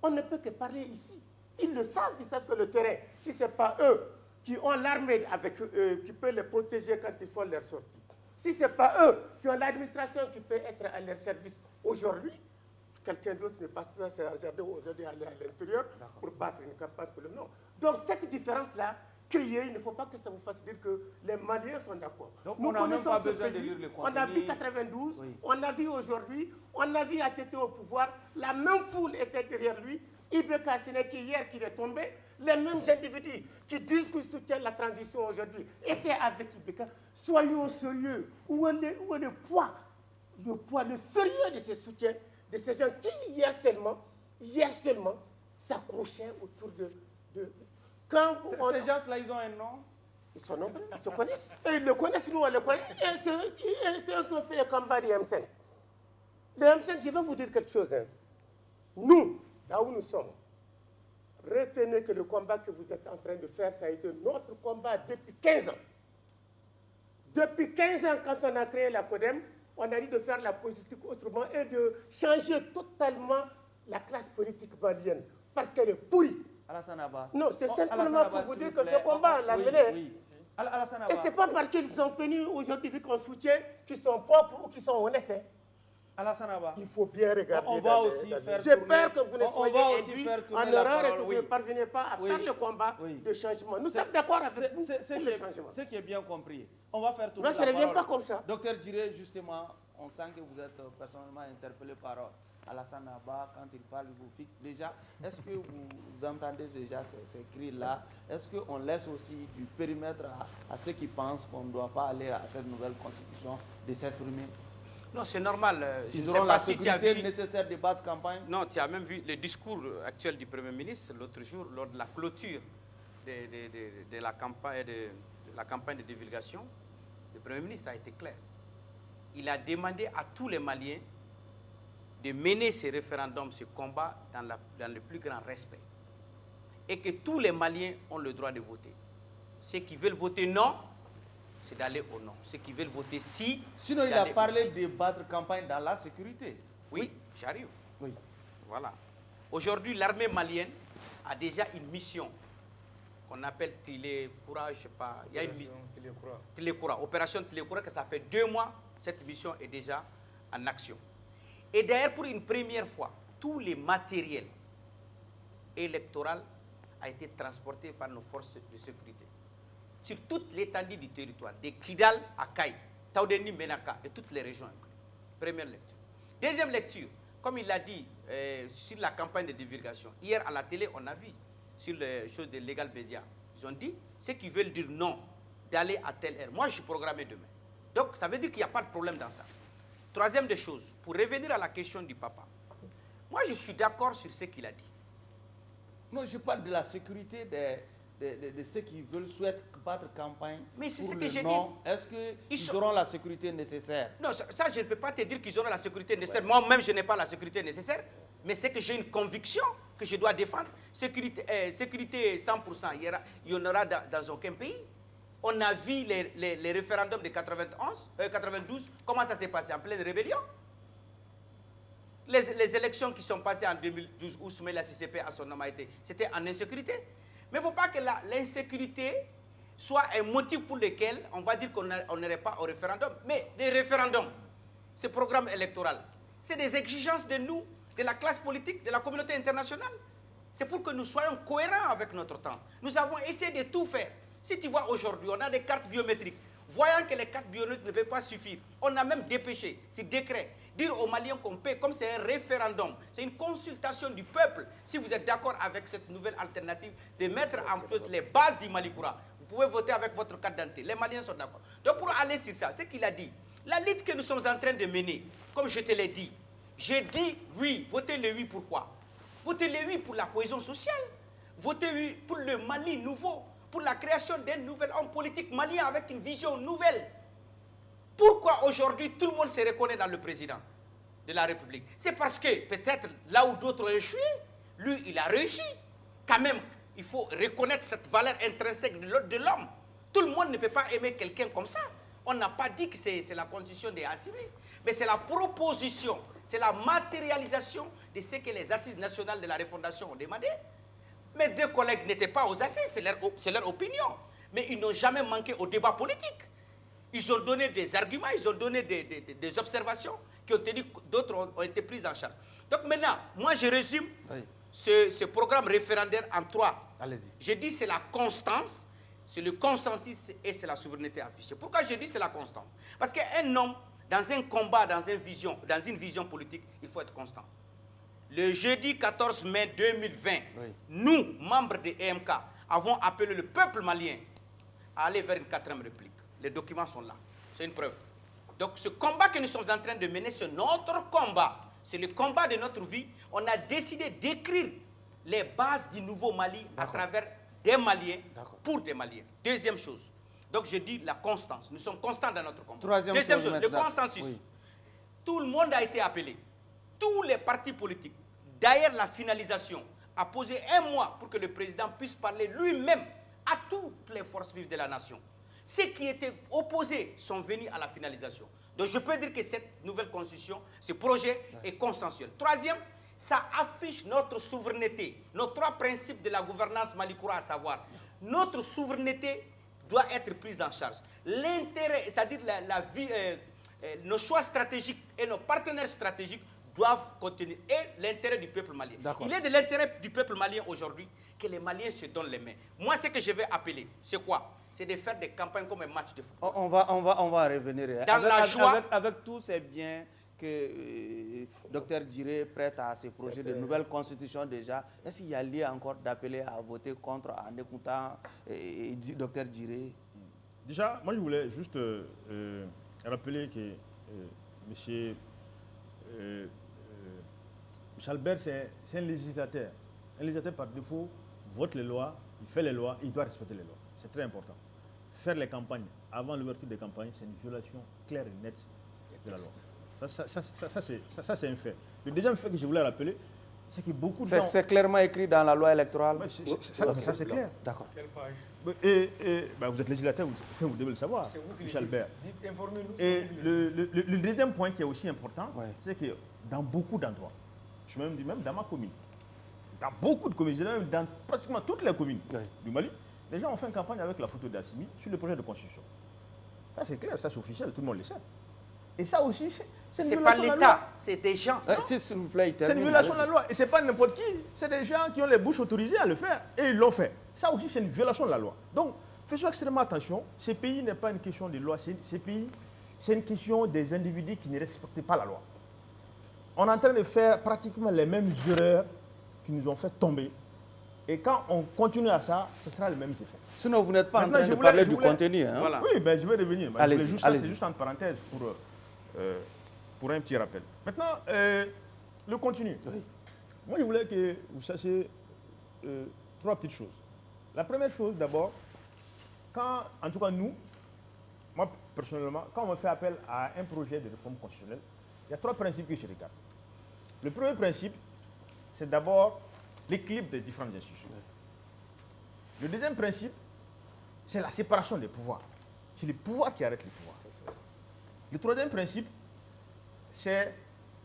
On ne peut que parler ici. Ils le savent, ils savent que le terrain, si ce n'est pas eux qui ont l'armée avec eux, qui peut les protéger quand ils font leur sortie, si ce n'est pas eux qui ont l'administration qui peut être à leur service aujourd'hui, quelqu'un d'autre ne passe pas à regarder aujourd'hui aller à l'intérieur pour battre une campagne pour le non. Donc cette différence-là, crier, il ne faut pas que ça vous fasse dire que les Maliens sont d'accord. Donc on n'a même pas besoin de lire le contenu. On a vu 92, oui. On a vu aujourd'hui, on a vu ATT au pouvoir, la même foule était derrière lui, Ibeka Sénéki hier qui est tombé, les mêmes individus qui disent qu'ils soutiennent la transition aujourd'hui étaient avec Ibeka. Soyons sérieux. Où est le poids, le sérieux de ce soutien de ces gens qui hier seulement s'accrochaient autour de... Quand Ces gens-là, ils ont un nom? Ils sont nombreux, ils se connaissent. Et ils le connaissent, nous on le connaît. Et c'est eux qui ont fait le combat du M5. Le M5, je vais vous dire quelque chose. Hein. Nous, là où nous sommes, retenez que le combat que vous êtes en train de faire, ça a été notre combat depuis 15 ans. Depuis 15 ans, quand on a créé la CODEM, on a dit de faire la politique autrement et de changer totalement la classe politique malienne. Parce qu'elle est pourrie. Alassane Abba. Non, c'est simplement pour vous dire que ce combat, on l'a mené. Oui. Alassane Abba. Et ce n'est pas parce qu'ils sont venus aujourd'hui qu'on soutient, qu'ils sont propres ou qu'ils sont honnêtes. Hein. Alassane Abba. Il faut bien regarder. On va aussi faire J'ai peur que vous ne soyez induits en erreur et que vous ne parvenez pas à faire le combat de changement. Nous sommes d'accord avec vous pour le changement. Ce qui est bien compris. On va faire tourner la parole. Non, ça ne vient pas comme ça. Docteur Djiré, justement, on sent que vous êtes personnellement interpellé par Alassane Abba. Quand il parle, il vous fixe déjà. Est-ce que vous entendez déjà ces cris-là? Est-ce qu'on laisse aussi du périmètre à ceux qui pensent qu'on ne doit pas aller à cette nouvelle constitution de s'exprimer? Non, c'est normal. Ils auront la sécurité nécessaire de battre campagne. Non, tu as même vu le discours actuel du Premier ministre l'autre jour, lors de la clôture de la campagne de divulgation. Le Premier ministre a été clair. Il a demandé à tous les Maliens de mener ce référendum, ce combat, dans le plus grand respect. Et que tous les Maliens ont le droit de voter. Ceux qui veulent voter non, c'est d'aller au non. Ceux qui veulent voter si... Sinon, il a parlé de battre campagne dans la sécurité. Oui, j'arrive. Oui. Voilà. Aujourd'hui, l'armée malienne a déjà une mission qu'on appelle Tilekoura, je ne sais pas. Il y a une mission. Tilekoura. Opération Tilekoura, que ça fait 2 mois, cette mission est déjà en action. Et d'ailleurs, pour une première fois, tous les matériels électoraux a été transporté par nos forces de sécurité. Sur toute l'étendue du territoire, de Kidal à Kaï, Taoudeni, Menaka et toutes les régions incluses. Première lecture. Deuxième lecture, comme il l'a dit sur la campagne de divulgation. Hier à la télé, on a vu sur les choses de Legal Media. Ils ont dit, ceux qui veulent dire non, d'aller à telle heure. Moi, je suis programmé demain. Donc, ça veut dire qu'il n'y a pas de problème dans ça. Troisième des choses, pour revenir à la question du papa. Moi, je suis d'accord sur ce qu'il a dit. Non, je parle de la sécurité de ceux qui souhaitent battre campagne. Mais c'est pour ce que j'ai dit. Est-ce qu'ils auront la sécurité nécessaire? Non, ça, je ne peux pas te dire qu'ils auront la sécurité nécessaire. Ouais. Moi-même, je n'ai pas la sécurité nécessaire. Mais c'est que j'ai une conviction que je dois défendre. Sécurité 100%, il y en aura dans aucun pays. On a vu les référendums de 92, comment ça s'est passé en pleine rébellion. Les élections qui sont passées en 2012, où Soumaïla Cissépé a son nom a été, c'était en insécurité. Mais il ne faut pas que l'insécurité soit un motif pour lequel on va dire qu'on n'irait pas au référendum. Mais les référendums, ce programme électoral, c'est des exigences de nous, de la classe politique, de la communauté internationale. C'est pour que nous soyons cohérents avec notre temps. Nous avons essayé de tout faire. Si tu vois aujourd'hui, on a des cartes biométriques. Voyant que les cartes biométriques ne peuvent pas suffire, on a même dépêché, c'est décret, dire aux Maliens qu'on paie, comme c'est un référendum, c'est une consultation du peuple. Si vous êtes d'accord avec cette nouvelle alternative, de mettre en place les bases du Malikoura, vous pouvez voter avec votre carte d'identité. Les Maliens sont d'accord. Donc pour aller sur ça, c'est qu'il a dit, la lutte que nous sommes en train de mener, comme je te l'ai dit, j'ai dit oui, votez le oui, pourquoi? Votez le oui pour la cohésion sociale, votez oui pour le Mali nouveau, pour la création d'un nouvel homme politique malien avec une vision nouvelle. Pourquoi aujourd'hui tout le monde se reconnaît dans le président de la République? C'est parce que peut-être là où d'autres ont échoué, lui il a réussi. Quand même, il faut reconnaître cette valeur intrinsèque de l'homme. Tout le monde ne peut pas aimer quelqu'un comme ça. On n'a pas dit que c'est la constitution des Assimi, mais c'est la proposition, c'est la matérialisation de ce que les assises nationales de la refondation ont demandé. Mes 2 collègues n'étaient pas aux assises, c'est leur opinion. Mais ils n'ont jamais manqué au débat politique. Ils ont donné des arguments, ils ont donné des observations qui ont tenu, d'autres ont été prises en charge. Donc maintenant, moi je résume ce programme référendaire en 3. Allez-y. Je dis c'est la constance, c'est le consensus et c'est la souveraineté affichée. Pourquoi je dis c'est la constance? Parce qu'un homme, dans un combat, dans une vision politique, il faut être constant. Le jeudi 14 mai 2020, nous, membres de EMK, avons appelé le peuple malien à aller vers une 4e république. Les documents sont là. C'est une preuve. Donc ce combat que nous sommes en train de mener, c'est notre combat. C'est le combat de notre vie. On a décidé d'écrire les bases du nouveau Mali à travers des Maliens pour des Maliens. Deuxième chose, donc je dis la constance. Nous sommes constants dans notre combat. Deuxième chose, le consensus. Oui. Tout le monde a été appelé. Tous les partis politiques. D'ailleurs, la finalisation a posé un mois pour que le président puisse parler lui-même à toutes les forces vives de la nation. Ceux qui étaient opposés sont venus à la finalisation. Donc je peux dire que cette nouvelle constitution, ce projet est consensuel. Troisième, ça affiche notre souveraineté, nos trois principes de la gouvernance malikoura, à savoir notre souveraineté doit être prise en charge. L'intérêt, c'est-à-dire nos choix stratégiques et nos partenaires stratégiques doivent contenir et l'intérêt du peuple malien. Il est de l'intérêt du peuple malien aujourd'hui que les Maliens se donnent les mains. Moi, ce que je vais appeler, c'est quoi? C'est de faire des campagnes comme un match de football. On va revenir. Dans la joie. Avec tous ces biens que Dr Djiré prête à ces projets de nouvelle constitution déjà, est-ce qu'il y a lieu encore d'appeler à voter contre en écoutant Dr Djiré? Déjà, moi je voulais juste rappeler que M. Albert, c'est un législateur. Un législateur par défaut vote les lois, il fait les lois, il doit respecter les lois. C'est très important. Faire les campagnes avant l'ouverture des campagnes, c'est une violation claire et nette de la loi. Ça c'est un fait. Le deuxième fait que je voulais rappeler, c'est que beaucoup de gens... C'est clairement écrit dans la loi électorale. Ça c'est clair. D'accord. Vous êtes législateur, vous devez le savoir, M. Albert. Et le deuxième point qui est aussi important, c'est que dans beaucoup d'endroits, je me dis même dans ma commune, dans beaucoup de communes, même dans pratiquement toutes les communes du Mali, les gens ont fait une campagne avec la photo d'Assimi sur le projet de constitution. Ça c'est clair, ça c'est officiel, tout le monde le sait. Et ça aussi, c'est pas l'État, c'est des gens. S'il vous plaît, c'est une violation de la loi. Et ce n'est pas n'importe qui. C'est des gens qui ont les bouches autorisées à le faire. Et ils l'ont fait. Ça aussi, c'est une violation de la loi. Donc, faisons extrêmement attention. Ce pays n'est pas une question de loi. Ce pays, c'est une question des individus qui ne respectent pas la loi. On est en train de faire pratiquement les mêmes erreurs qui nous ont fait tomber. Et quand on continue à ça, ce sera les mêmes effets. Sinon, vous n'êtes pas en train de parler du contenu. Hein? Voilà. Oui, je vais revenir. Allez-y. C'est juste une parenthèse pour un petit rappel. Maintenant, le contenu. Oui. Moi, je voulais que vous sachiez trois petites choses. La première chose, d'abord, en tout cas nous, moi personnellement, quand on fait appel à un projet de réforme constitutionnelle, il y a trois principes que je regarde. Le premier principe, c'est d'abord l'équilibre des différentes institutions. Oui. Le deuxième principe, c'est la séparation des pouvoirs. C'est les pouvoirs qui arrêtent les pouvoirs. Le troisième principe, c'est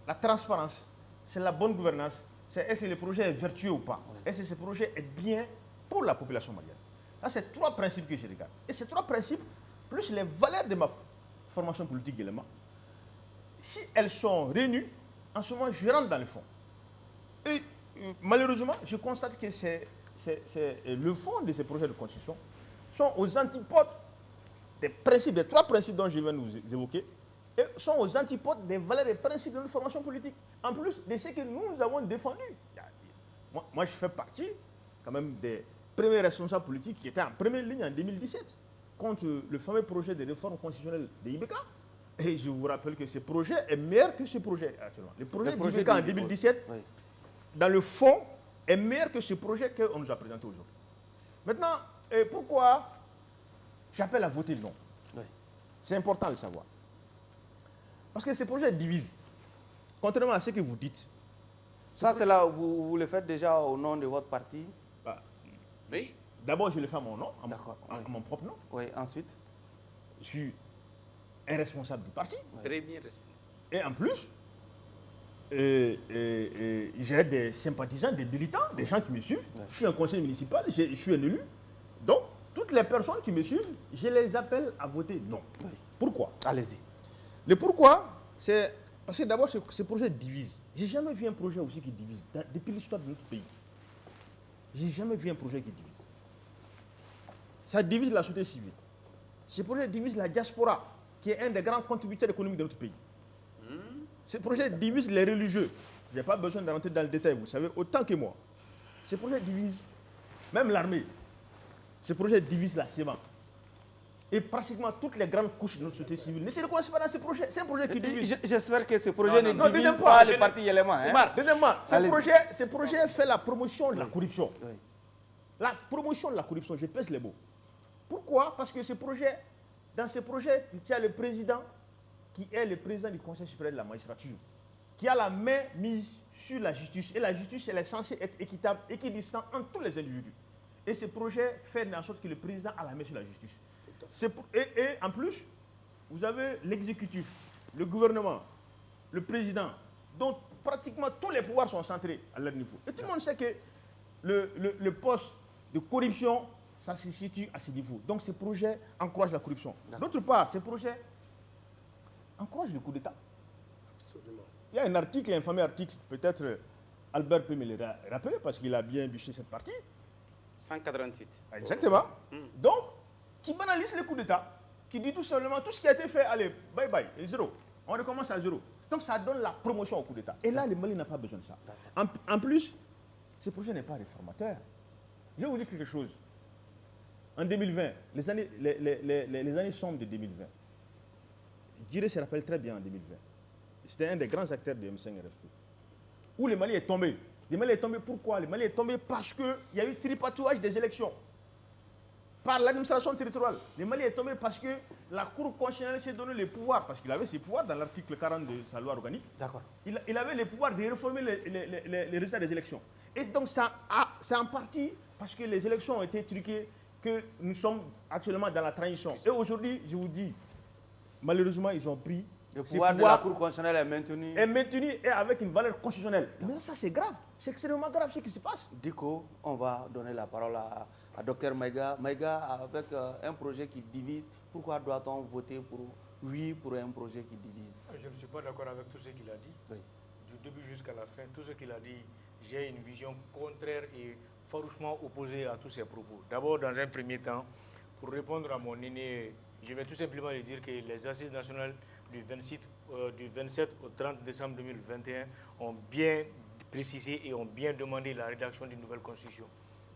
la transparence, c'est la bonne gouvernance, c'est est-ce que le projet est vertueux ou pas, est-ce que ce projet est bien pour la population malienne. Là, c'est trois principes que je regarde. Et ces trois principes, plus les valeurs de ma formation politique également, si elles sont réunies, en ce moment, je rentre dans le fond. Et malheureusement, je constate que le fond de ces projets de constitution sont aux antipodes des principes, des trois principes dont je viens de vous évoquer, et sont aux antipodes des valeurs et principes de notre formation politique. En plus de ce que nous avons défendu. Moi, je fais partie quand même des premiers responsables politiques qui étaient en première ligne en 2017 contre le fameux projet de réforme constitutionnelle de IBK. Et je vous rappelle que ce projet est meilleur que ce projet actuellement. Le projet d'IBK en 2017, dans le fond, est meilleur que ce projet qu'on nous a présenté aujourd'hui. Maintenant, pourquoi j'appelle à voter non? C'est important de le savoir. Parce que ce projet divise. Contrairement à ce que vous dites. Ça, c'est là où vous le faites déjà au nom de votre parti? Oui. D'abord, je le fais à mon nom, à mon propre nom. Oui, ensuite? Je suis un responsable du parti. Très bien responsable. Et en plus, j'ai des sympathisants, des militants, des gens qui me suivent. Je suis un conseiller municipal, je suis un élu. Donc, toutes les personnes qui me suivent, je les appelle à voter non. Pourquoi? Allez-y. Le pourquoi, c'est parce que d'abord, ce projet divise. Je n'ai jamais vu un projet aussi qui divise, depuis l'histoire de notre pays. Je n'ai jamais vu un projet qui divise. Ça divise la société civile. Ce projet divise la diaspora, qui est un des grands contributeurs économiques de notre pays. Ce projet divise les religieux. Je n'ai pas besoin de rentrer dans le détail, vous savez, autant que moi. Ce projet divise même l'armée. Ce projet divise la CEMA. Et pratiquement toutes les grandes couches de notre société civile ne se reconnaissent pas dans ce projet. C'est un projet qui divise. J'espère que ce projet ne divise deuxième pas point, les partis éléments. Hein? Deuxièmement, ce projet fait la promotion de la corruption. Oui. La promotion de la corruption, je pèse les mots. Pourquoi? Parce que dans ce projet, il y a le président qui est le président du Conseil supérieur de la magistrature, qui a la main mise sur la justice. Et la justice, elle est censée être équitable, équidistante entre tous les individus. Et ce projet fait en sorte que le président a la main sur la justice. Et en plus, vous avez l'exécutif, le gouvernement, le président, dont pratiquement tous les pouvoirs sont centrés à leur niveau. Et tout le monde sait que le poste de corruption, ça se situe à ce niveau. Donc ce projet encourage la corruption. D'autre part, ce projet encourage le coup d'État. Absolument. Il y a un article, un fameux article, peut-être Albert peut me le rappeler parce qu'il a bien bûché cette partie. 188. Exactement. Donc, qui banalise le coup d'État, qui dit tout simplement tout ce qui a été fait, allez, bye bye, et zéro. On recommence à zéro. Donc ça donne la promotion au coup d'État. Et là, le Mali n'a pas besoin de ça. En plus, ce projet n'est pas réformateur. Je vais vous dire quelque chose. En 2020, les années sombres de 2020, Guiré se rappelle très bien en 2020. C'était un des grands acteurs de M5RFP. Où le Mali est tombé. Le Mali est tombé pourquoi? Le Mali est tombé parce qu'il y a eu tripatouage des élections par l'administration territoriale. Le Mali est tombé parce que la Cour constitutionnelle s'est donné les pouvoirs, parce qu'il avait ses pouvoirs dans l'article 40 de sa loi organique. D'accord. Il avait les pouvoirs de réformer les résultats des élections. Et donc, c'est en partie parce que les élections ont été truquées que nous sommes actuellement dans la transition. Et aujourd'hui, je vous dis, malheureusement, ils ont pris... Le pouvoir de la Cour constitutionnelle est maintenu. Est maintenu et avec une valeur constitutionnelle. Mais ça, c'est grave. C'est extrêmement grave ce qui se passe. Diko, on va donner la parole à Dr Maïga. Maïga, avec un projet qui divise, pourquoi doit-on voter pour oui pour un projet qui divise? Je ne suis pas d'accord avec tout ce qu'il a dit. Oui. Du début jusqu'à la fin, tout ce qu'il a dit, j'ai une vision contraire et farouchement opposée à tous ses propos. D'abord, dans un premier temps, pour répondre à mon aîné, je vais tout simplement lui dire que les assises nationales du 27 au 30 décembre 2021 ont bien précisé et ont bien demandé la rédaction d'une nouvelle constitution.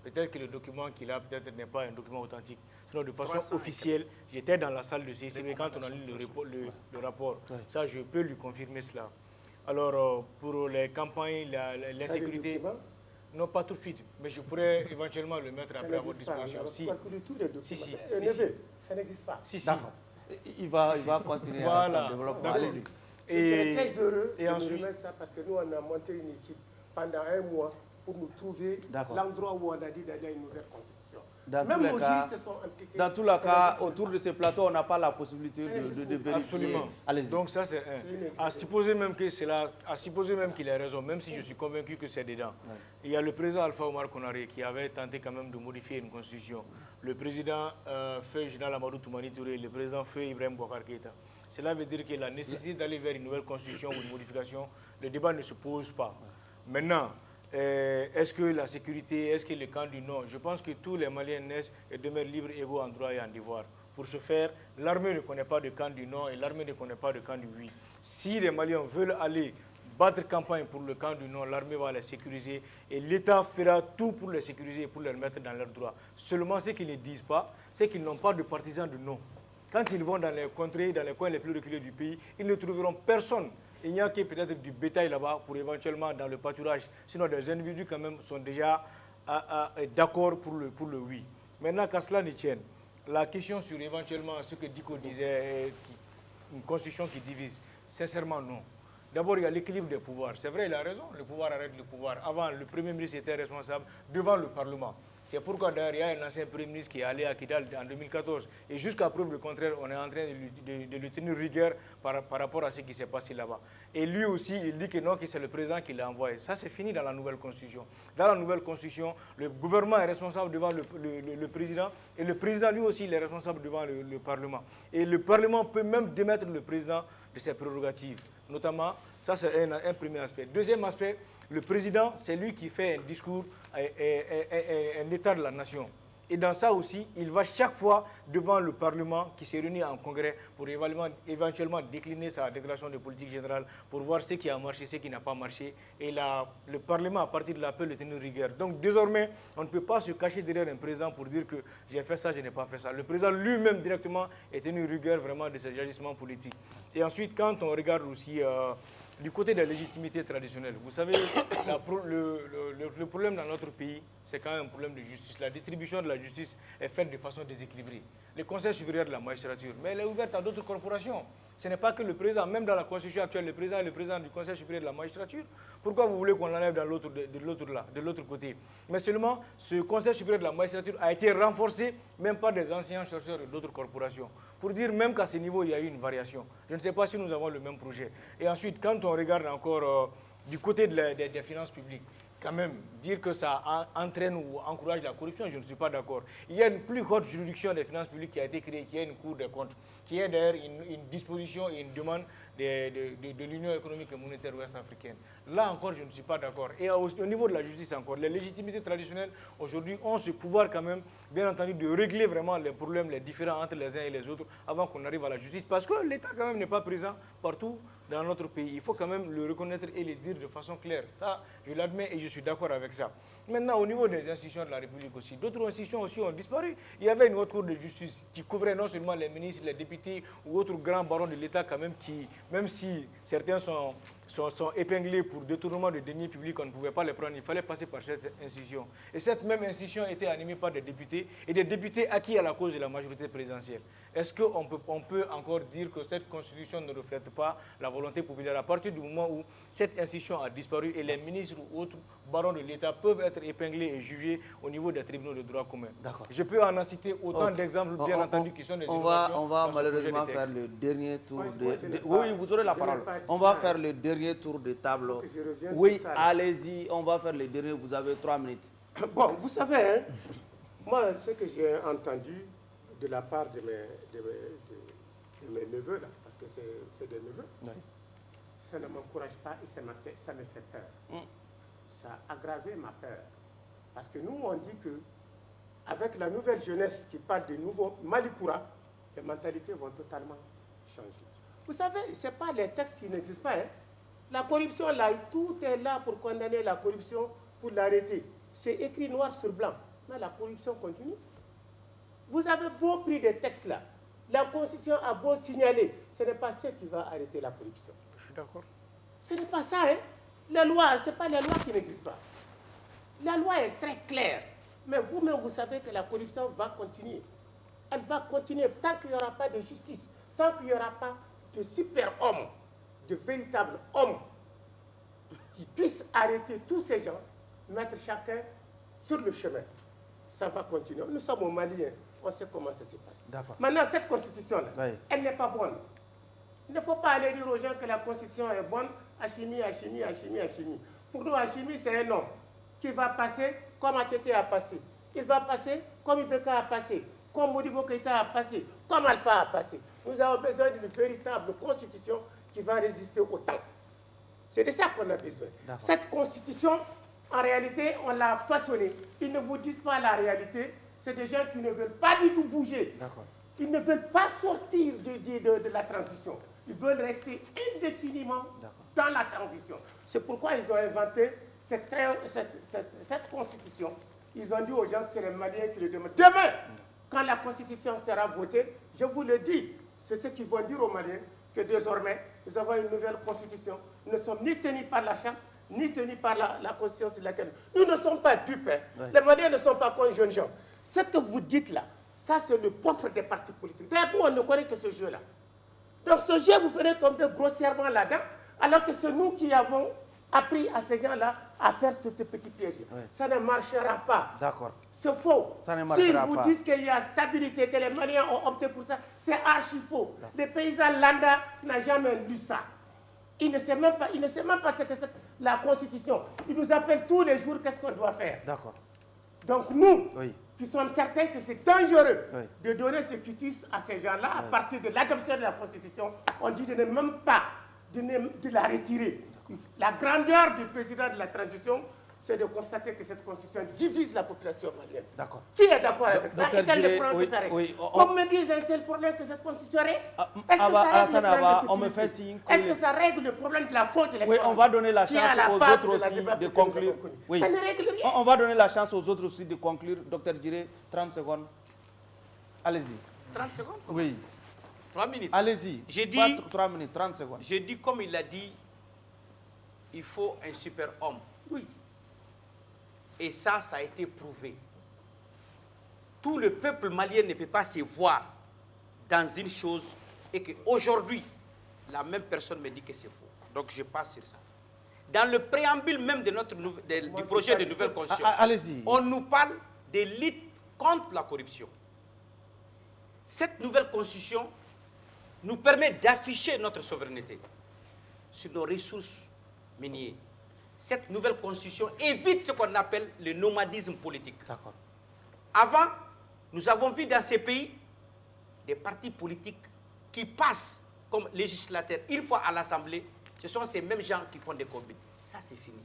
Peut-être que le document qu'il a peut-être n'est pas un document authentique. Sinon, de façon officielle, j'étais dans la salle de CICB quand on a lu le rapport. Ça, je peux lui confirmer cela. Alors, pour les campagnes, l'insécurité... Non, pas tout de suite, mais je pourrais éventuellement le mettre après à votre disposition. Ça n'existe pas. D'accord. Il va continuer à son développement. Allez-y. Je serais très heureux de remettre ça parce que nous, on a monté une équipe pendant un mois pour nous trouver l'endroit où on a dit d'aller à une nouvelle constitution. Même nos juristes sont impliqués. Dans tous les cas, autour de ce plateau, on n'a pas la possibilité de vérifier. Absolument. Allez-y. Donc ça, c'est un. À supposer même qu'il a raison, même si je suis convaincu que c'est dedans. Ouais. Il y a le président Alpha Omar Konaré qui avait tenté quand même de modifier une constitution. Le président Feu Général Amadou Toumani Touré, le président Feu Ibrahim Boubacar Keïta. Cela veut dire que la nécessité d'aller vers une nouvelle constitution ou une modification, le débat ne se pose pas. Maintenant, est-ce que la sécurité, est-ce que le camp du non? Je pense que tous les Maliens naissent et demeurent libres, égaux en droit et en devoir. Pour ce faire, l'armée ne connaît pas de camp du non et l'armée ne connaît pas de camp du oui. Si les Maliens veulent aller battre campagne pour le camp du non, l'armée va les sécuriser et l'État fera tout pour les sécuriser et pour les mettre dans leurs droits. Seulement, ce qu'ils ne disent pas, c'est qu'ils n'ont pas de partisans de non. Quand ils vont dans les contrées, dans les coins les plus reculés du pays, ils ne trouveront personne. Il n'y a que peut-être du bétail là-bas pour éventuellement dans le pâturage. Sinon, des individus quand même sont déjà d'accord pour le oui. Maintenant, qu'à cela ne tienne, la question sur éventuellement ce que Diko disait, une constitution qui divise, sincèrement non. D'abord, il y a l'équilibre des pouvoirs. C'est vrai, il a raison, le pouvoir arrête le pouvoir. Avant, le Premier ministre était responsable devant le Parlement. C'est pourquoi d'ailleurs, il y a un ancien Premier ministre qui est allé à Kidal en 2014. Et jusqu'à preuve du contraire, on est en train de lui tenir rigueur par rapport à ce qui s'est passé là-bas. Et lui aussi, il dit que non, que c'est le président qui l'a envoyé. Ça, c'est fini dans la nouvelle constitution. Dans la nouvelle constitution, le gouvernement est responsable devant le président. Et le président, lui aussi, il est responsable devant le Parlement. Et le Parlement peut même démettre le président de ses prérogatives. Notamment, ça c'est un premier aspect. Deuxième aspect, le président, c'est lui qui fait un discours, un état de la nation. Et dans ça aussi, il va chaque fois devant le Parlement qui s'est réuni en congrès pour éventuellement décliner sa déclaration de politique générale pour voir ce qui a marché, ce qui n'a pas marché. Et le Parlement, à partir de l'appel, est tenu rigueur. Donc désormais, on ne peut pas se cacher derrière un président pour dire que j'ai fait ça, je n'ai pas fait ça. Le président lui-même directement est tenu rigueur vraiment de ses agissements politiques. Et ensuite, quand on regarde aussi du côté de la légitimité traditionnelle, vous savez, le problème dans notre pays, c'est quand même un problème de justice. La distribution de la justice est faite de façon déséquilibrée. Le Conseil supérieur de la magistrature, mais elle est ouverte à d'autres corporations. Ce n'est pas que le président, même dans la Constitution actuelle, le président est le président du Conseil supérieur de la magistrature. Pourquoi vous voulez qu'on l'enlève de l'autre côté? Mais seulement, ce Conseil supérieur de la magistrature a été renforcé même par des anciens chercheurs d'autres corporations. Pour dire même qu'à ce niveau, il y a eu une variation. Je ne sais pas si nous avons le même projet. Et ensuite, quand on regarde encore du côté des finances publiques, quand même, dire que ça entraîne ou encourage la corruption, je ne suis pas d'accord. Il y a une plus haute juridiction des finances publiques qui a été créée, qui est une Cour des comptes, qui est d'ailleurs une disposition et une demande de l'Union économique et monétaire ouest-africaine. Là encore, je ne suis pas d'accord. Et au niveau de la justice encore, les légitimités traditionnelles, aujourd'hui, ont ce pouvoir quand même, bien entendu, de régler vraiment les problèmes, les différends entre les uns et les autres, avant qu'on arrive à la justice. Parce que l'État quand même n'est pas présent partout dans notre pays. Il faut quand même le reconnaître et le dire de façon claire. Ça, je l'admets et je suis d'accord avec ça. Maintenant, au niveau des institutions de la République aussi, d'autres institutions aussi ont disparu. Il y avait une haute cour de justice qui couvrait non seulement les ministres, les députés ou autres grands barons de l'État quand même qui, même si certains sont épinglés pour détournement de deniers publics, on ne pouvait pas les prendre, il fallait passer par cette institution. Et cette même institution était animée par des députés, et des députés acquis à la cause de la majorité présidentielle. Est-ce qu'on peut encore dire que cette constitution ne reflète pas la volonté populaire à partir du moment où cette institution a disparu et les ministres ou autres barons de l'État peuvent être épinglés et jugés au niveau des tribunaux de droit commun? Je peux en citer autant d'exemples, bien entendu, qui sont des innovations. On va malheureusement faire le dernier tour Oui, vous aurez la parole. On va faire le dernier tour de table. Oui, allez-y, on va faire le dernier. Vous avez 3 minutes. Bon, vous savez, hein, moi, ce que j'ai entendu de la part de mes neveux, là, parce que c'est des neveux, ça ne m'encourage pas et ça me fait peur. Ça a aggravé ma peur. Parce que nous, on dit que avec la nouvelle jeunesse qui parle de nouveaux Malikoura, les mentalités vont totalement changer. Vous savez, ce n'est pas les textes qui n'existent pas. Hein. La corruption, là, tout est là pour condamner la corruption, pour l'arrêter. C'est écrit noir sur blanc. Mais la corruption continue. Vous avez beau pris des textes là. La Constitution a beau signaler. Ce n'est pas ça qui va arrêter la corruption. Je suis d'accord. Ce n'est pas ça, hein. Les lois, ce n'est pas les lois qui n'existent pas. La loi est très claire. Mais vous-même, vous savez que la corruption va continuer. Elle va continuer tant qu'il n'y aura pas de justice, tant qu'il n'y aura pas de super-hommes, de véritables hommes qui puissent arrêter tous ces gens, mettre chacun sur le chemin. Ça va continuer. Nous sommes au Mali, hein. On sait comment ça se passe. Maintenant, cette constitution-là, elle n'est pas bonne. Il ne faut pas aller dire aux gens que la constitution est bonne. Hachimi. Pour nous, Hachimi, c'est un homme qui va passer comme ATT a passé. Il va passer comme Ibeka a passé, comme Modibo Keïta a passé, comme Alpha a passé. Nous avons besoin d'une véritable constitution qui va résister au temps. C'est de ça qu'on a besoin. Cette constitution, en réalité, on l'a façonnée. Ils ne vous disent pas la réalité. C'est des gens qui ne veulent pas du tout bouger. Ils ne veulent pas sortir de la transition. Ils veulent rester indéfiniment dans la transition. C'est pourquoi ils ont inventé cette constitution. Ils ont dit aux gens que c'est les Maliens qui le demandent. Demain, quand la constitution sera votée, je vous le dis, c'est ce qu'ils vont dire aux Maliens, que désormais, nous avons une nouvelle constitution. Nous ne sommes ni tenus par la charte, ni tenus par la constitution sur laquelle nous ne sommes pas dupes. Hein. Les Maliens ne sont pas comme les jeunes gens. Ce que vous dites là, ça c'est le propre des partis politiques. D'ailleurs, nous, on ne connaît que ce jeu-là. Donc ce jeu, vous ferez tomber grossièrement là-dedans, alors que c'est nous qui avons appris à ces gens-là à faire sur ce petit piège-là. Ça ne marchera pas. C'est faux. Ça ne marchera pas. Si vous dites qu'il y a stabilité, que les Maliens ont opté pour ça, c'est archi faux. Le paysan lambda n'a jamais lu ça. Il ne sait même pas ce que c'est la Constitution. Il nous appelle tous les jours qu'est-ce qu'on doit faire. Donc nous, qui sommes certains que c'est dangereux de donner ce quitus à ces gens-là à partir de l'adoption de la Constitution, on dit de ne même pas de la retirer. La grandeur du président de la transition, c'est de constater que cette constitution divise la population malienne. D'accord. Qui est d'accord avec ça? Et quel est le problème oui, que ça règle? oui, Comme me disent, c'est le problème que cette constitution règle? Alassane Abba, on me fait signe que... Est-ce que ça règle le problème de la faute électorale? Oui, on va donner la chance aux autres aussi de conclure. Oui. Ça ne règle rien. On va donner la chance aux autres aussi de conclure. Docteur Djiré, 30 secondes. Allez-y. 30 secondes? Oui. 3 minutes. Allez-y. J'ai dit... 3 minutes, 30 secondes. J'ai dit, comme il l'a dit, il faut un super homme. Oui. Et ça a été prouvé. Tout le peuple malien ne peut pas se voir dans une chose et qu'aujourd'hui, la même personne me dit que c'est faux. Donc je passe sur ça. Dans le préambule même de du projet de nouvelle constitution, on nous parle de lutte contre la corruption. Cette nouvelle constitution nous permet d'afficher notre souveraineté sur nos ressources minières. Cette nouvelle constitution évite ce qu'on appelle le nomadisme politique. Avant, nous avons vu dans ces pays des partis politiques qui passent comme législateurs une fois à l'Assemblée. Ce sont ces mêmes gens qui font des combines. Ça, c'est fini.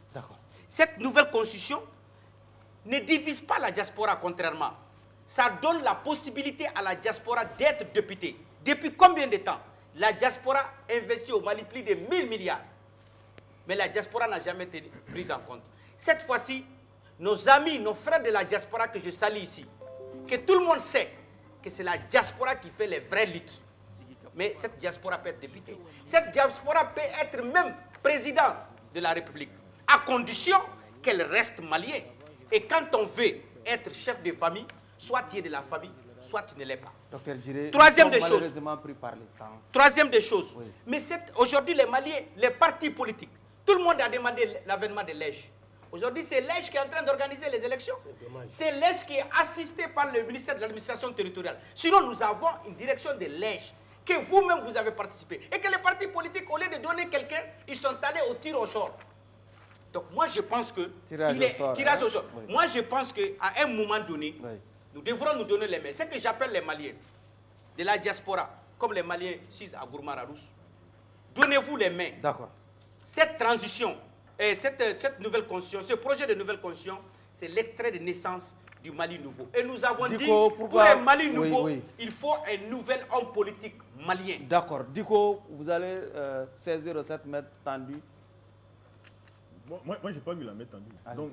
Cette nouvelle constitution ne divise pas la diaspora, contrairement. Ça donne la possibilité à la diaspora d'être député. Depuis combien de temps la diaspora investit au Mali plus de 1000 milliards. Mais la diaspora n'a jamais été prise en compte. Cette fois-ci, nos amis, nos frères de la diaspora que je salue ici, que tout le monde sait que c'est la diaspora qui fait les vraies luttes. Mais cette diaspora peut être députée. Cette diaspora peut être même président de la République, à condition qu'elle reste malienne. Et quand on veut être chef de famille, soit tu es de la famille, soit tu ne l'es pas. Docteur Djiré, troisième des choses. Malheureusement pris par le temps. Troisième des choses. Oui. Mais aujourd'hui, les Maliens, les partis politiques, tout le monde a demandé l'avènement de l'EJ. Aujourd'hui, c'est l'EJ qui est en train d'organiser les élections. C'est l'EJ qui est assisté par le ministère de l'administration territoriale. Sinon, nous avons une direction de l'EJ que vous-même vous avez participé. Et que les partis politiques, au lieu de donner quelqu'un, ils sont allés au tir au sort. Donc moi, je pense que... Tirage au sort. Oui. Moi, je pense qu'à un moment donné, nous devrons nous donner les mains. C'est ce que j'appelle les Maliens de la diaspora, comme les Maliens ici à Gourmara-Rousse. Donnez-vous les mains. D'accord. Cette transition, et cette nouvelle constitution, ce projet de nouvelle constitution, c'est l'extrait de naissance du Mali nouveau. Et nous avons dit, pour un Mali nouveau, il faut un nouvel homme politique malien. D'accord. Diko, vous allez saisir cette main tendue. Moi je n'ai pas vu la main tendue. Donc,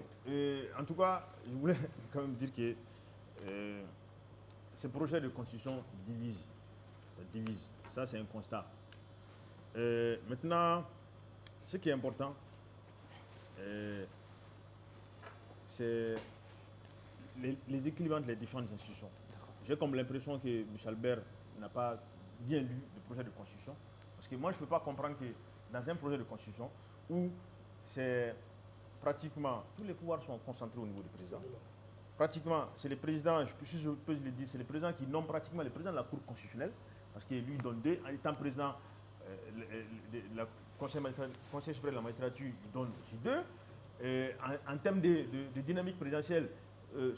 en tout cas, je voulais quand même dire que ce projet de constitution divise. Ça divise. Ça, c'est un constat. Maintenant, ce qui est important, c'est les équilibres entre les différentes institutions. J'ai comme l'impression que M. Albert n'a pas bien lu le projet de constitution. Parce que moi, je ne peux pas comprendre que dans un projet de constitution où c'est pratiquement tous les pouvoirs sont concentrés au niveau du président. Pratiquement, c'est le président, si je peux le dire, c'est le président qui nomme pratiquement le président de la Cour constitutionnelle, parce qu'il lui donne 2. En étant président de la Conseil supérieur de la magistrature, il donne aussi 2. En termes de dynamique présidentielle,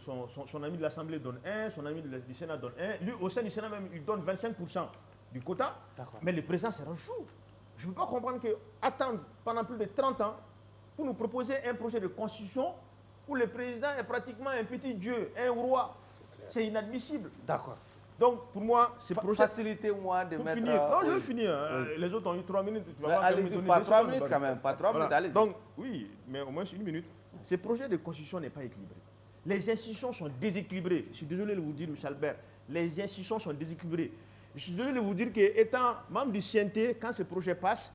son ami de l'Assemblée donne 1, son ami du Sénat donne 1. Lui, au sein du Sénat même, il donne 25% du quota. Mais le président se rajoute. Je ne peux pas comprendre qu'attendre pendant plus de 30 ans pour nous proposer un projet de constitution où le président est pratiquement un petit dieu, un roi. C'est inadmissible. D'accord. Donc, pour moi, c'est projet... Facilitez-moi de mettre... Finir. Non, je vais finir. Les autres ont eu 3 minutes. Allez-y, pas 3 minutes quand même. Pas 3 minutes, allez-y. Donc, oui, mais au moins 1 minute. Ce projet de constitution n'est pas équilibré. Les institutions sont déséquilibrées. Je suis désolé de vous dire, M. Albert, les institutions sont déséquilibrées. Je suis désolé de vous dire qu'étant membre du CNT, quand ce projet passe,